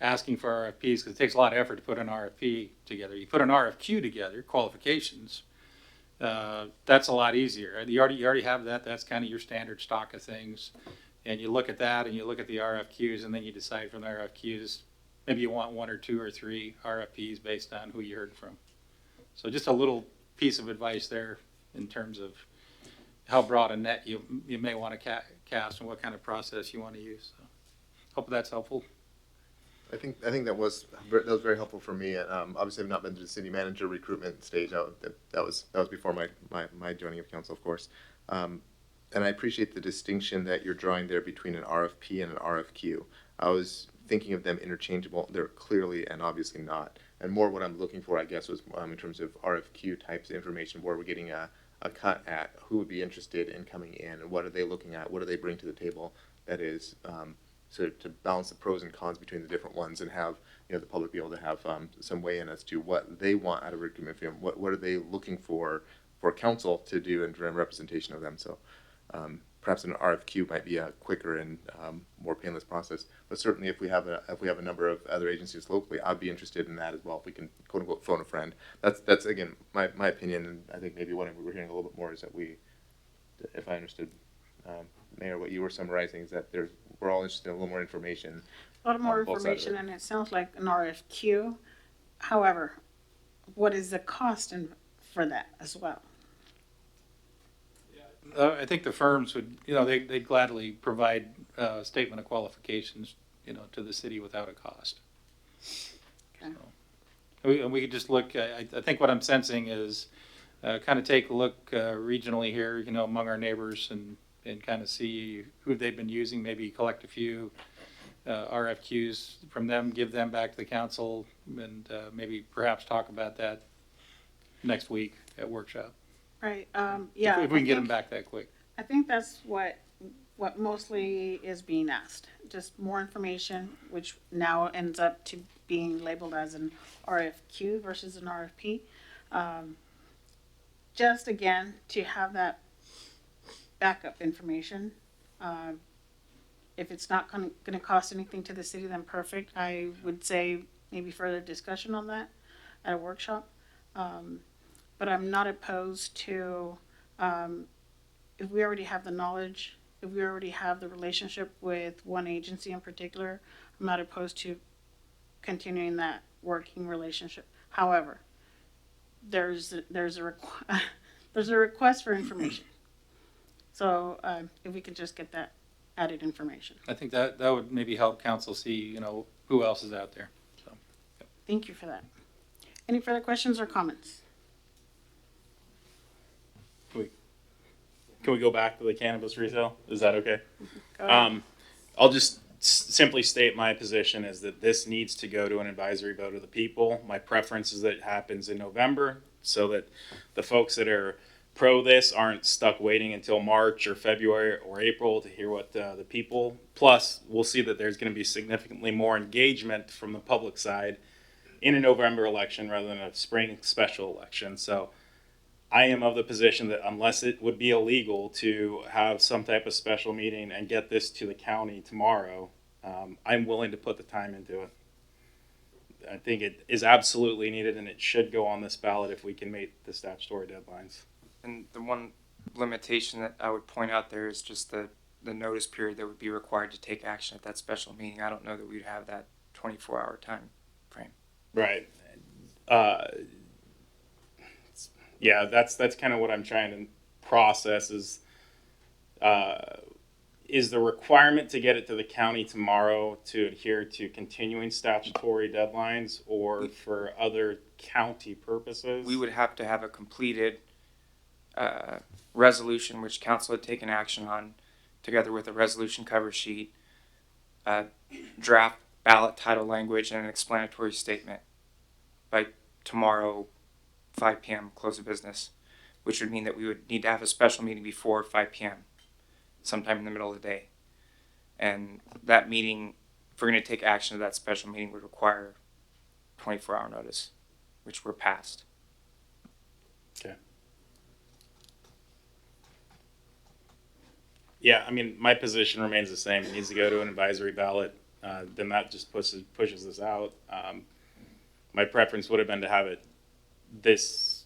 [SPEAKER 3] asking for RFPs, because it takes a lot of effort to put an RFP together. You put an RFQ together, qualifications, that's a lot easier. You already have that. That's kind of your standard stock of things. And you look at that and you look at the RFQs, and then you decide from the RFQs, maybe you want 1 or 2 or 3 RFPs based on who you heard from. So just a little piece of advice there in terms of
[SPEAKER 18] how broad a net you may want to cast and what kind of process you want to use. So, hope that's helpful.
[SPEAKER 4] I think that was very helpful for me. Obviously, I've not been to the city manager recruitment stage. That was before my joining of council, of course. And I appreciate the distinction that you're drawing there between an RFP and an RFQ. I was thinking of them interchangeable. They're clearly and obviously not. And more what I'm looking for, I guess, was in terms of RFQ types of information, where we're getting a cut at who would be interested in coming in and what are they looking at, what do they bring to the table that is so to balance the pros and cons between the different ones and have the public be able to have some weigh in as to what they want out of a recruitment firm, what are they looking for council to do in representation of them. So perhaps an RFQ might be a quicker and more painless process, but certainly if we have a number of other agencies locally, I'd be interested in that as well. If we can quote unquote phone a friend, that's again my opinion, and I think maybe what we're hearing a little bit more is that if I understood Mayor, what you were summarizing is that we're all interested in a little more information.
[SPEAKER 1] A lot more information, and it sounds like an RFQ. However, what is the cost for that as well?
[SPEAKER 18] I think the firms would, they'd gladly provide a statement of qualifications, to the city without a cost.
[SPEAKER 1] Okay.
[SPEAKER 18] So, we could just look, I think what I'm sensing is kind of take a look regionally here, among our neighbors and kind of see who they've been using, maybe collect a few RFQs from them, give them back to the council, and maybe perhaps talk about that next week at workshop.
[SPEAKER 1] Right. Yeah.
[SPEAKER 18] If we can get them back that quick.
[SPEAKER 1] I think that's what mostly is being asked. Just more information, which now ends up to being labeled as an RFQ versus an RFP. Just again to have that backup information. If it's not going to cost anything to the city, then perfect. I would say maybe further discussion on that at a workshop. But I'm not opposed to, if we already have the knowledge, if we already have the relationship with one agency in particular, I'm not opposed to continuing that working relationship. However, there's a request for information. So if we could just get that added information.
[SPEAKER 18] I think that would maybe help council see, who else is out there. So, yep.
[SPEAKER 1] Thank you for that. Any further questions or comments?
[SPEAKER 3] Can we go back to the cannabis resale? Is that okay?
[SPEAKER 1] Go ahead.
[SPEAKER 3] I'll just simply state my position is that this needs to go to an advisory vote of the people. My preference is that it happens in November so that the folks that are pro this aren't stuck waiting until March or February or April to hear what the people. Plus, we'll see that there's going to be significantly more engagement from the public side in a November election rather than a spring special election. So I am of the position that unless it would be illegal to have some type of special meeting and get this to the county tomorrow, I'm willing to put the time into it. I think it is absolutely needed, and it should go on this ballot if we can meet the statutory deadlines.
[SPEAKER 11] And the one limitation that I would point out there is just the notice period that would be required to take action at that special meeting. I don't know that we'd have that 24-hour time frame.
[SPEAKER 3] Right. Yeah, that's kind of what I'm trying to process is the requirement to get it to the county tomorrow to adhere to continuing statutory deadlines or for other county purposes?
[SPEAKER 11] We would have to have a completed resolution which council had taken action on, together with a resolution cover sheet, draft ballot title language, and an explanatory statement by tomorrow 5 p.m. close of business, which would mean that we would need to have a special meeting before 5 p.m. sometime in the middle of the day. And that meeting, if we're going to take action to that special meeting, would require 24-hour notice, which we're past.
[SPEAKER 3] Okay. Yeah, I mean, my position remains the same. It needs to go to an advisory ballot. Then that just pushes this out. My preference would have been to have it this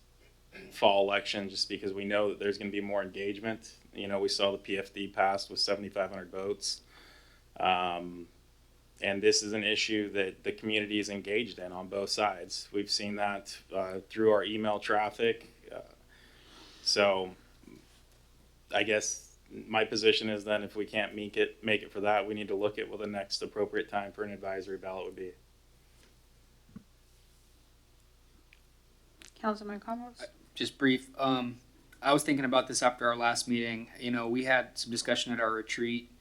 [SPEAKER 3] fall election, just because we know that there's going to be more engagement. We saw the PFD passed with 7,500 votes. And this is an issue that the community is engaged in on both sides. We've seen that through our email traffic. So
[SPEAKER 18] I guess my position is then if we can't make it for that, we need to look at what the next appropriate time for an advisory ballot would be.
[SPEAKER 1] Councilman Ramos?
[SPEAKER 9] Just brief. I was thinking about this after our last meeting. You know, we had some discussion at our retreat.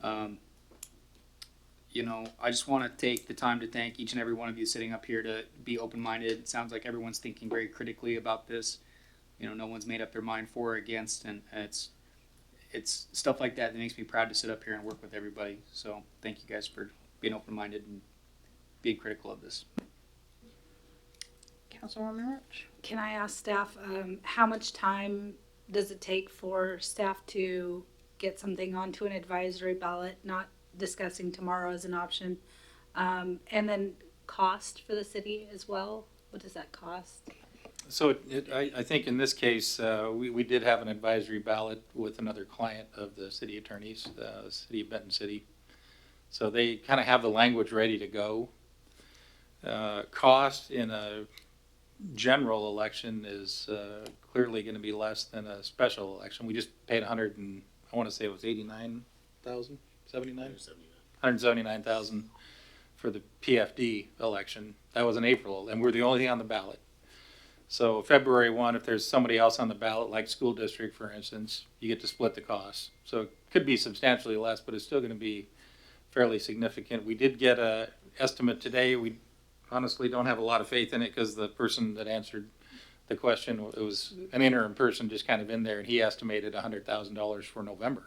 [SPEAKER 9] You know, I just want to take the time to thank each and every one of you sitting up here to be open-minded. It sounds like everyone's thinking very critically about this. You know, no one's made up their mind for or against, and it's stuff like that that makes me proud to sit up here and work with everybody. So thank you guys for being open-minded and being critical of this.
[SPEAKER 1] Councilwoman Roach?
[SPEAKER 15] Can I ask staff, how much time does it take for staff to get something onto an advisory ballot, not discussing tomorrow as an option? And then cost for the city as well? What does that cost?
[SPEAKER 18] So I think in this case, we did have an advisory ballot with another client of the city attorneys, the city of Benton City. So they kind of have the language ready to go. Cost in a general election is clearly going to be less than a special election. We just paid I want to say it was 89,000, 79? 179,000 for the PFD election. That was in April, and we're the only thing on the ballot. So February 1, if there's somebody else on the ballot, like school district, for instance, you get to split the cost. So it could be substantially less, but it's still going to be fairly significant. We did get an estimate today. We honestly don't have a lot of faith in it because the person that answered the question, it was an interim person just kind of in there, and he estimated $100,000 for November,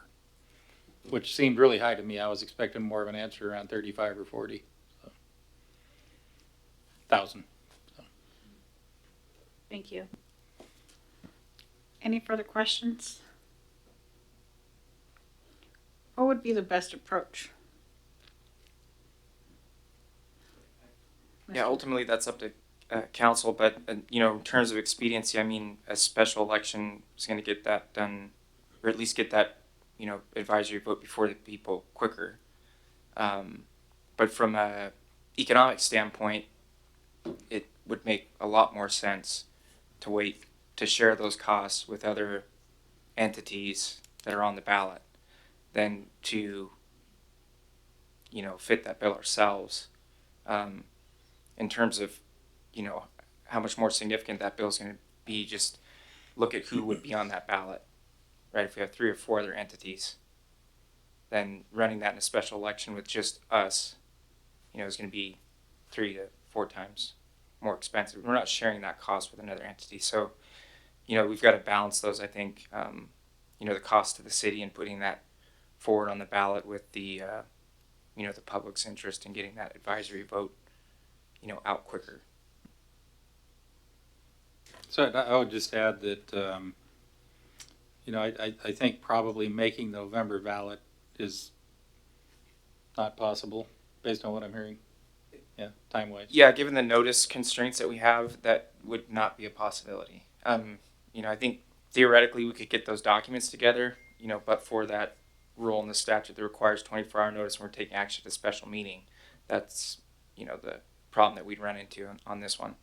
[SPEAKER 18] which seemed really high to me. I was expecting more of an answer around 35 or 40 thousand.
[SPEAKER 1] Thank you. Any further questions? What would be the best approach?
[SPEAKER 11] Yeah, ultimately that's up to council, but you know, in terms of expediency, I mean, a special election is going to get that done, or at least get that, you know, advisory vote before the people quicker. But from a economic standpoint, it would make a lot more sense to wait to share those costs with other entities that are on the ballot than to, you know, fit that bill ourselves. In terms of, you know, how much more significant that bill is going to be, just look at who would be on that ballot, right? If we have 3 or 4 other entities, then running that in a special election with just us, you know, is going to be 3 to 4 times more expensive. We're not sharing that cost with another entity. So, you know, we've got to balance those, I think, you know, the cost to the city and putting that forward on the ballot with the, you know, the public's interest in getting that advisory vote, you know, out quicker.
[SPEAKER 18] So I would just add that, you know, I think probably making the November ballot is not possible based on what I'm hearing. Yeah, time-wise.
[SPEAKER 11] Yeah, given the notice constraints that we have, that would not be a possibility. You know, I think theoretically we could get those documents together, you know, but for that rule in the statute that requires 24-hour notice and we're taking action at a special meeting, that's, you know, the problem that we'd run into on this one.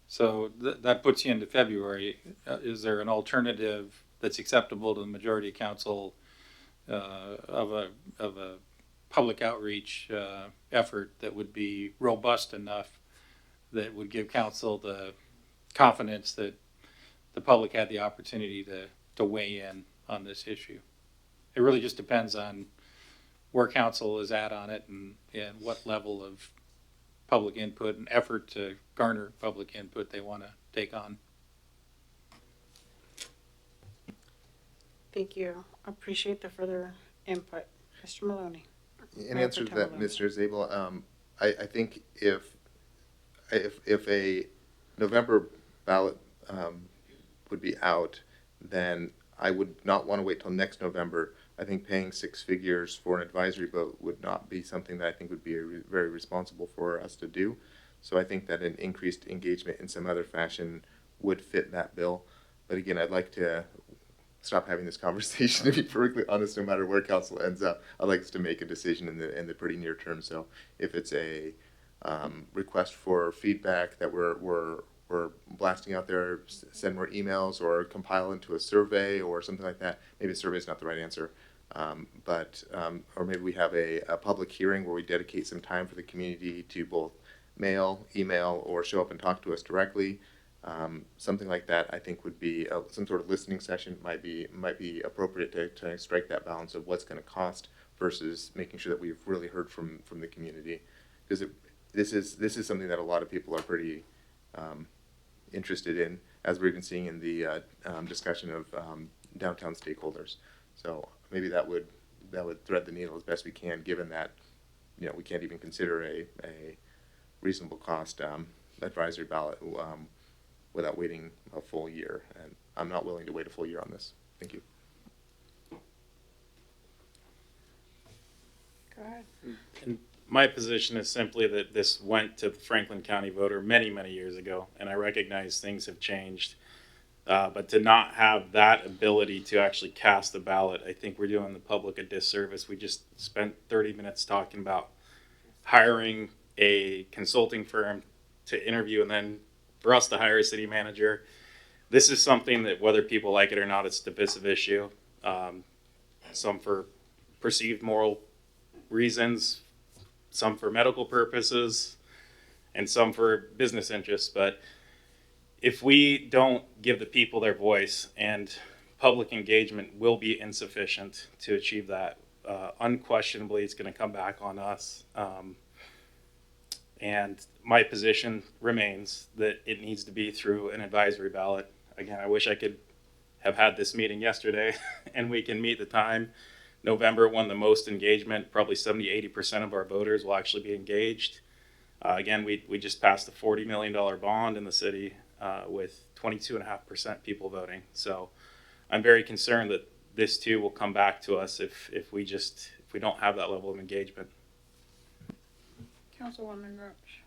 [SPEAKER 18] So that puts you into February. Is there an alternative that's acceptable to the majority of council of a public outreach effort that would be robust enough that would give council the confidence that the public had the opportunity to weigh in on this issue? It really just depends on where council is at on it and what level of public input and effort to garner public input they want to take on.
[SPEAKER 1] Thank you. I appreciate the further input. Mr. Maloney.
[SPEAKER 4] In answer to that, Mr. Zabel, I think if a November ballot would be out, then I would not want to wait till next November. I think paying 6 figures for an advisory vote would not be something that I think would be very responsible for us to do. So I think that an increased engagement in some other fashion would fit that bill. But again, I'd like to stop having this conversation, to be perfectly honest. No matter where council ends up, I'd like us to make a decision in the pretty near term. So if it's a request for feedback that we're we're blasting out there, send more emails or compile into a survey or something like that. Maybe a survey is not the right answer. Or maybe we have a public hearing where we dedicate some time for the community to both mail, email, or show up and talk to us directly. Something like that, I think, would be some sort of listening session. Might be appropriate to strike that balance of what's going to cost versus making sure that we've really heard from the community, because this is something that a lot of people are pretty interested in, as we're even seeing in the discussion of downtown stakeholders. So maybe that would thread the needle as best we can, given that we can't even consider a reasonable cost advisory ballot without waiting a full year, and I'm not willing to wait a full year on this. Thank you.
[SPEAKER 1] Go ahead.
[SPEAKER 18] And my position is simply that this went to the Franklin County voter many, many years ago, and I recognize things have changed. But to not have that ability to actually cast a ballot, I think we're doing the public a disservice. We just spent 30 minutes talking about hiring a consulting firm to interview and then for us to hire a city manager. This is something that, whether people like it or not, it's a divisive issue. Some for perceived moral reasons, some for medical purposes, and some for business interests. But if we don't give the people their voice, and public engagement will be insufficient to achieve that, unquestionably it's going to come back on us. And my position remains that it needs to be through an advisory ballot. Again, I wish I could have had this meeting yesterday and we can meet the time. November won the most engagement, probably 70-80% of our voters will actually be engaged. Again, we just passed a $40 million bond in the city with 22.5% people voting. So I'm very concerned that this too will come back to us if we don't have that level of engagement.
[SPEAKER 1] Councilwoman Roach.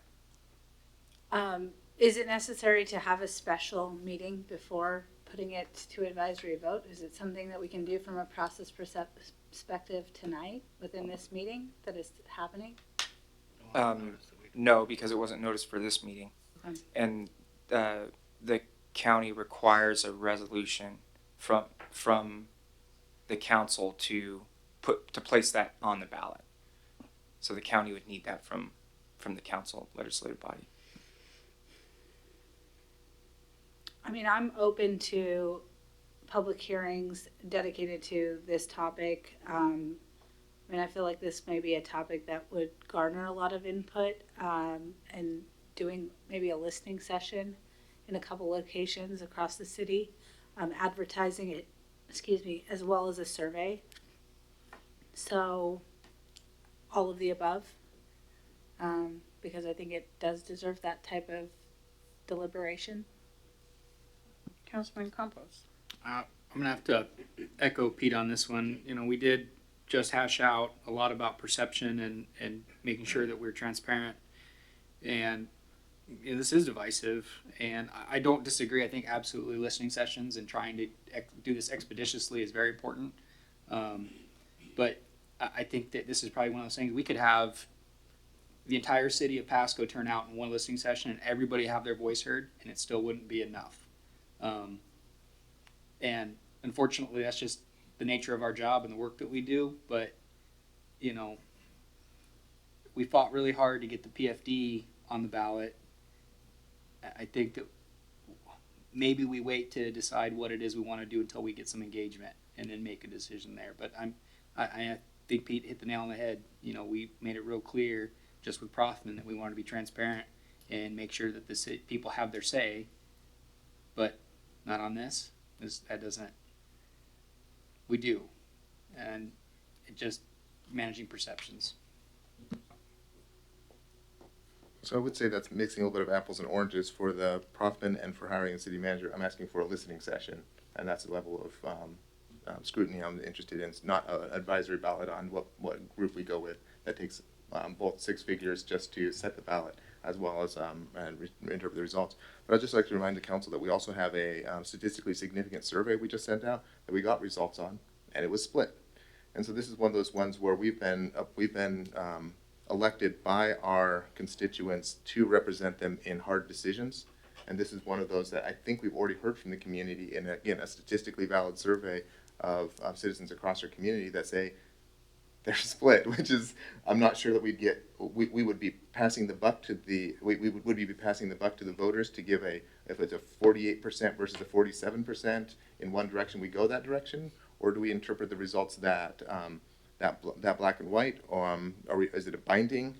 [SPEAKER 15] Is it necessary to have a special meeting before putting it to advisory vote? Is it something that we can do from a process perspective tonight within this meeting that is happening?
[SPEAKER 11] No, because it wasn't noticed for this meeting.
[SPEAKER 15] Okay.
[SPEAKER 11] And the county requires a resolution from the council to place that on the ballot. So the county would need that from the council legislative body.
[SPEAKER 15] I mean, I'm open to public hearings dedicated to this topic. I mean, I feel like this may be a topic that would garner a lot of input, and doing maybe a listening session in a couple locations across the city, advertising it, as well as a survey. So all of the above, because I think it does deserve that type of deliberation.
[SPEAKER 1] Councilman Campos.
[SPEAKER 9] I'm gonna have to echo Pete on this one. We did just hash out a lot about perception and making sure that we're transparent. And this is divisive, and I don't disagree. I think absolutely listening sessions and trying to do this expeditiously is very important. But I think that this is probably one of those things we could have the entire city of Pasco turn out in one listening session and everybody have their voice heard, and it still wouldn't be enough. And unfortunately, that's just the nature of our job and the work that we do. But, we fought really hard to get the PFD on the ballot. I think that maybe we wait to decide what it is we want to do until we get some engagement and then make a decision there. But I think Pete hit the nail on the head. We made it real clear just with Prothman that we want to be transparent and make sure that the people have their say, but not on this. That doesn't. We do, and it just managing perceptions.
[SPEAKER 4] So I would say that's mixing a little bit of apples and oranges for the Prothman and for hiring a city manager. I'm asking for a listening session, and that's the level of scrutiny I'm interested in. It's not an advisory ballot on what group we go with. That takes both 6 figures just to set the ballot, as well as interpret the results. But I'd just like to remind the council that we also have a statistically significant survey we just sent out that we got results on, and it was split. And so this is one of those ones where we've been elected by our constituents to represent them in hard decisions, And this is one of those that I think we've already heard from the community, and again, a statistically valid survey of citizens across our community that say they're split, which is, I'm not sure that we would be passing the buck to would be passing the buck to the voters to give if it's a 48% versus a 47% in one direction, we go that direction, or do we interpret the results that black and white, is it a binding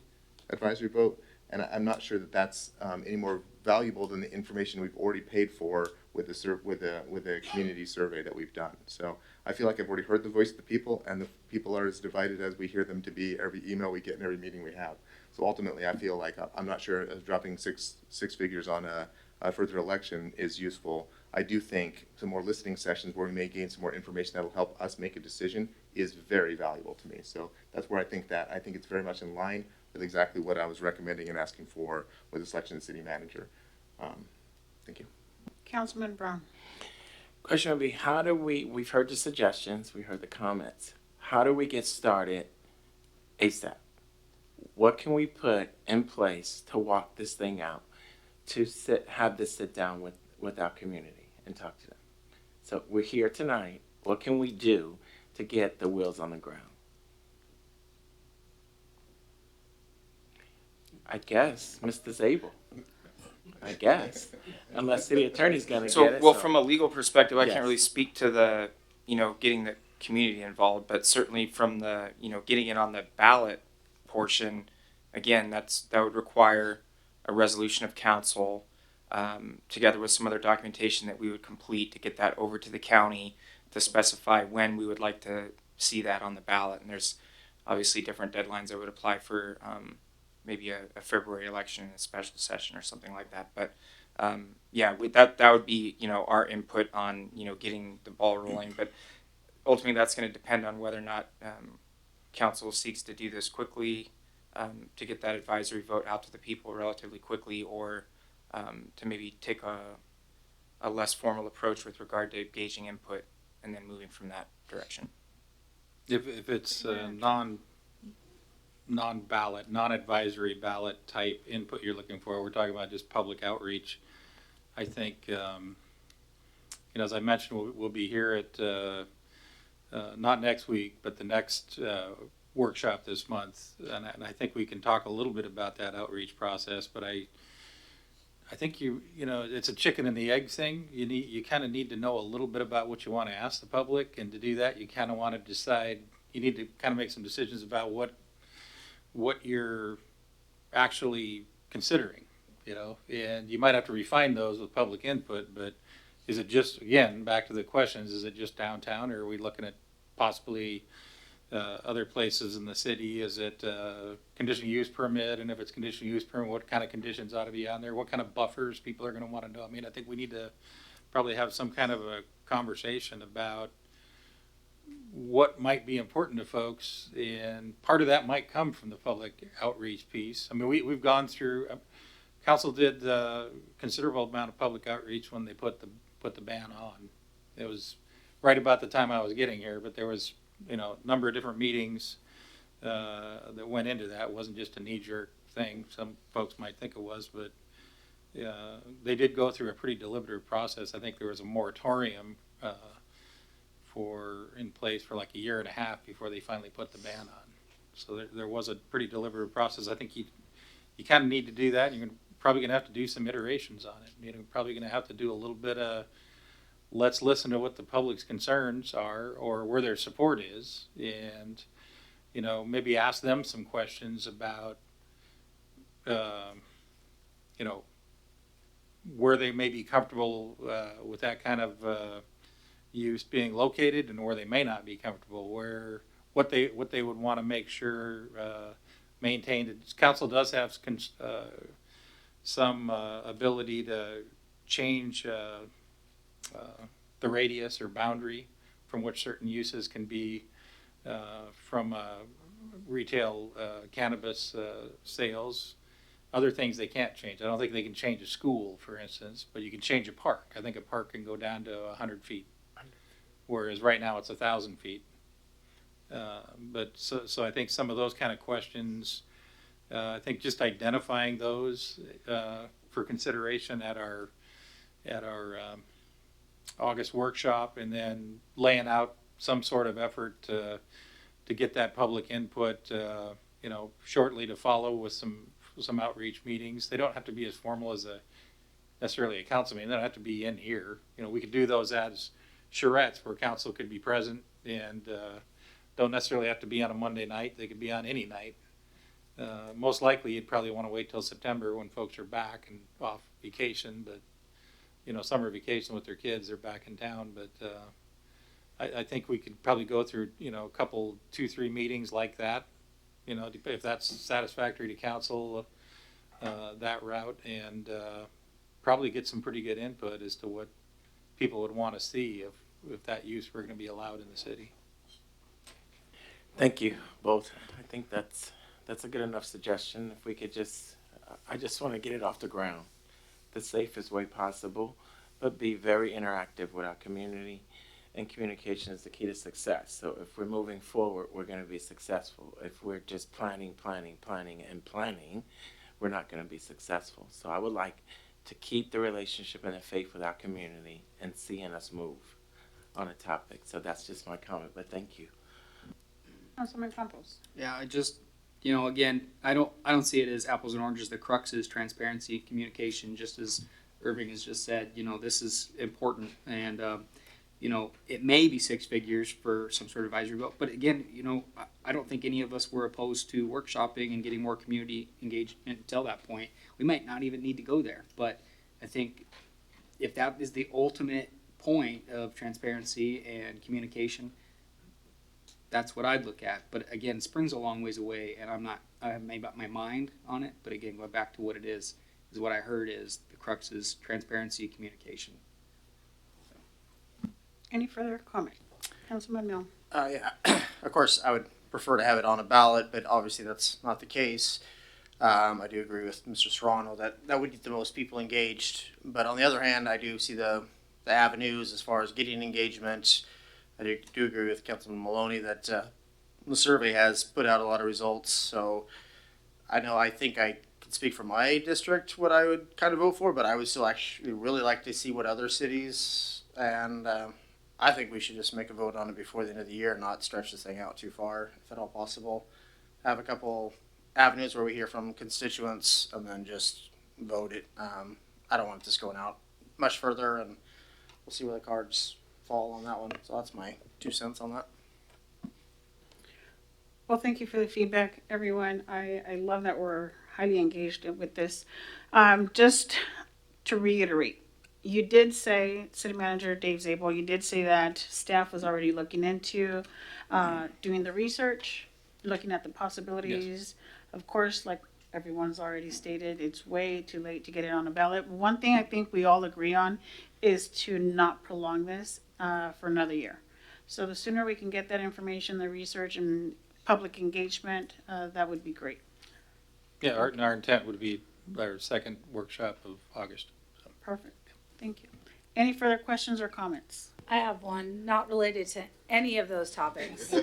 [SPEAKER 4] advisory vote? And I'm not sure that that's any more valuable than the information we've already paid for with the community survey that we've done. So I feel like I've already heard the voice of the people, and the people are as divided as we hear them to be every email we get and every meeting we have. So ultimately, I feel like I'm not sure dropping six figures on a further election is useful. I do think some more listening sessions where we may gain some more information that will help us make a decision is very valuable to me. So that's where I think it's very much in line with exactly what I was recommending and asking for with the selection of the city manager. Thank you.
[SPEAKER 1] Councilman Brown.
[SPEAKER 16] Question would be, how do we've heard the suggestions, we heard the comments. How do we get started ASAP? What can we put in place to walk this thing out, to have this sit down with our community and talk to them? So we're here tonight. What can we do to get the wheels on the ground? I guess Mr. Zabel. I guess, unless city attorney's gonna get it.
[SPEAKER 11] Well, from a legal perspective, I
[SPEAKER 16] Yes.
[SPEAKER 11] can't really speak to the, getting the community involved, but certainly from the, getting it on the ballot portion, again, that would require a resolution of council, together with some other documentation that we would complete to get that over to the county to specify when we would like to see that on the ballot. And there's obviously different deadlines that would apply for, maybe a February election, a special session or something like that. But that would be our input on getting the ball rolling. But ultimately, that's going to depend on whether or not council seeks to do this quickly, to get that advisory vote out to the people relatively quickly, or to maybe take a less formal approach with regard to gauging input and then moving from that direction.
[SPEAKER 18] If it's non-ballot, non-advisory ballot type input you're looking for, we're talking about just public outreach. I think, as I mentioned, we'll be here at, not next week, but the next workshop this month. And I think we can talk a little bit about that outreach process, but I think it's a chicken and the egg thing. You kind of need to know a little bit about what you want to ask the public, and to do that, you kind of want to decide. You need to kind of make some decisions about what you're actually considering, and you might have to refine those with public input. But is it just, again, back to the questions, is it just downtown, or are we looking at possibly other places in the city? Is it conditional use permit? And if it's conditional use permit, what kind of conditions ought to be on there? What kind of buffers people are going to want to know? I mean, I think we need to probably have some kind of a conversation about what might be important to folks, and part of that might come from the public outreach piece. I mean, we've gone through, council did a considerable amount of public outreach when they put the ban on. It was right about the time I was getting here, but there was a number of different meetings that went into that. It wasn't just a knee-jerk thing. Some folks might think it was, but they did go through a pretty deliberative process. I think there was a moratorium in place for like a year and a half before they finally put the ban on. So there was a pretty deliberative process. I think you kind of need to do that. You're probably going to have to do some iterations on it. Probably going to have to do a little bit of, let's listen to what the public's concerns are or where their support is, and maybe ask them some questions about where they may be comfortable with that kind of use being located, and where they may not be comfortable, what they would want to make sure maintained. Council does have some ability to change the radius or boundary from which certain uses can be from retail cannabis sales. Other things they can't change. I don't think they can change a school, for instance, but you can change a park. I think a park can go down to 100 feet, whereas right now it's 1,000 feet. But so I think some of those kind of questions, I think just identifying those for consideration at our at our August workshop, and then laying out some sort of effort to get that public input, shortly to follow with some outreach meetings. They don't have to be as formal as necessarily a council meeting. They don't have to be in here. We could do those as charrettes where council could be present, and don't necessarily have to be on a Monday night. They could be on any night. Most likely you'd probably want to wait till September when folks are back and off vacation, but summer vacation with their kids, they're back in town. But I think we could probably go through a couple 2-3 meetings like that, if that's satisfactory to council, that route, and probably get some pretty good input as to what people would want to see if that use were going to be allowed in the city.
[SPEAKER 16] Thank you both. I think that's a good enough suggestion. If we could I just want to get it off the ground the safest way possible, but be very interactive with our community. And communication is the key to success. So if we're moving forward, we're going to be successful. If we're just planning, we're not going to be successful. So I would like to keep the relationship and the faith with our community and seeing us move on a topic. So that's just my comment, but thank you.
[SPEAKER 1] Councilman Campos.
[SPEAKER 9] Yeah, I just, again, I don't see it as apples and oranges. The crux is transparency, communication, just as Irving has just said. This is important, and it may be 6 figures for some sort of advisory vote, but again, I don't think any of us were opposed to workshopping and getting more community engagement until that point. We might not even need to go there, but I think if that is the ultimate point of transparency and communication, that's what I'd look at. But again, spring's a long ways away, and I haven't made up my mind on it, but again, going back to what it is what I heard is the crux is transparency, communication.
[SPEAKER 1] Any further comment? Councilman Milne.
[SPEAKER 17] Yeah, of course, I would prefer to have it on a ballot, but obviously that's not the case. I do agree with Mr. Serrano that would get the most people engaged. But on the other hand, I do see the avenues as far as getting engagement. I do agree with Councilman Maloney that the survey has put out a lot of results. So I think I can speak for my district what I would kind of vote for, but I would still actually really like to see what other cities, and I think we should just make a vote on it before the end of the year and not stretch this thing out too far, if at all possible. Have a couple avenues where we hear from constituents and then just vote it. I don't want this going out much further, and we'll see where the cards fall on that one. So that's my 2 cents on that.
[SPEAKER 1] Well, thank you for the feedback, everyone. I love that we're highly engaged with this. Just to reiterate, you did say, City Manager Dave Zabel, you did say that staff was already looking into doing the research, looking at the possibilities. Yes. Of course, like everyone's already stated, it's way too late to get it on a ballot. One thing I think we all agree on is to not prolong this for another year. So the sooner we can get that information, the research and public engagement, that would be great.
[SPEAKER 18] Yeah, our intent would be our second workshop of August. So.
[SPEAKER 1] Perfect. Thank you. Any further questions or comments?
[SPEAKER 15] I have one not related to any of those topics.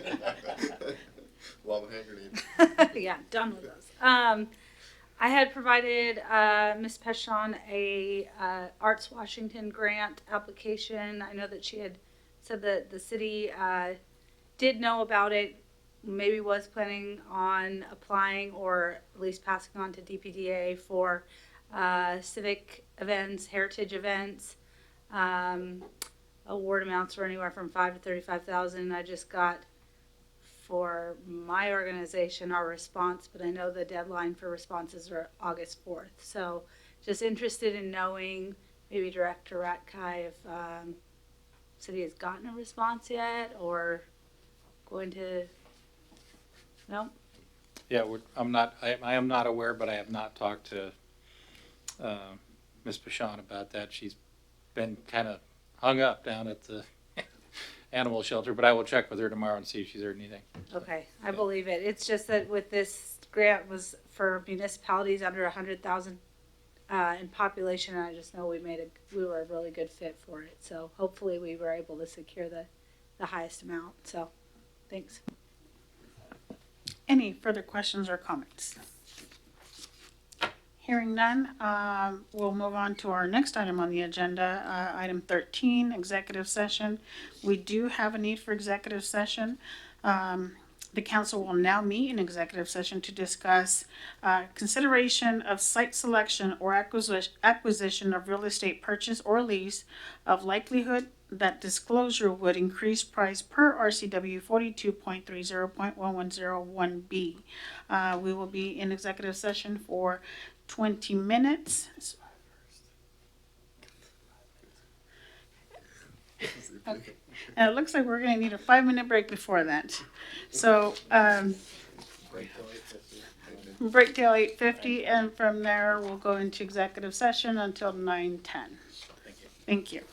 [SPEAKER 4] Lava hand grenade.
[SPEAKER 15] Yeah, done with those. I had provided Ms. Peshon a Arts Washington grant application. I know that she had said that the city did know about it, maybe was planning on applying or at least passing on to DPDA for civic events, heritage events. Award amounts were anywhere from $5,000 to $35,000. I just got for my organization our response, but I know the deadline for responses are August 4th. So just interested in knowing, maybe Director Ratkai, if city has gotten a response yet or going to. No?
[SPEAKER 18] Yeah, I am not aware, but I have not talked to Ms. Peshon about that. She's been kind of hung up down at the animal shelter, but I will check with her tomorrow and see if she's heard anything.
[SPEAKER 15] Okay, I believe it. It's just that with this grant was for municipalities under 100,000 in population, and I just know we were a really good fit for it. So hopefully we were able to secure the highest amount. So thanks.
[SPEAKER 1] Any further questions or comments? Hearing none, we'll move on to our next item on the agenda, item 13, executive session. We do have a need for executive session. The council will now meet in executive session to discuss consideration of site selection or acquisition of real estate purchase or lease of likelihood that disclosure would increase price per RCW 42.30.1101B. We will be in executive session for 20 minutes. Okay. And it looks like we're going to need a 5-minute break before that. So, break till 8:50, and from there we'll go into executive session until 9:10. Thank you.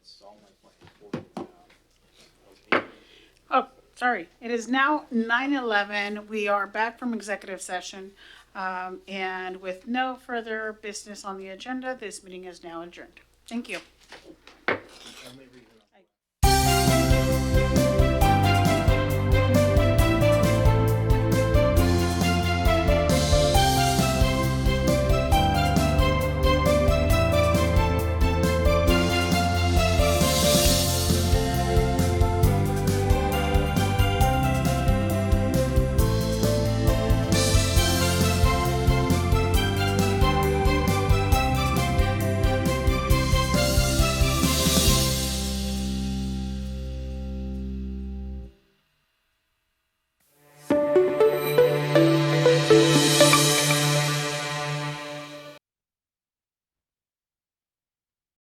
[SPEAKER 18] It's all my plans.
[SPEAKER 1] Oh, sorry. It is now 9:11. We are back from executive session. And with no further business on the agenda, this meeting is now adjourned. Thank you.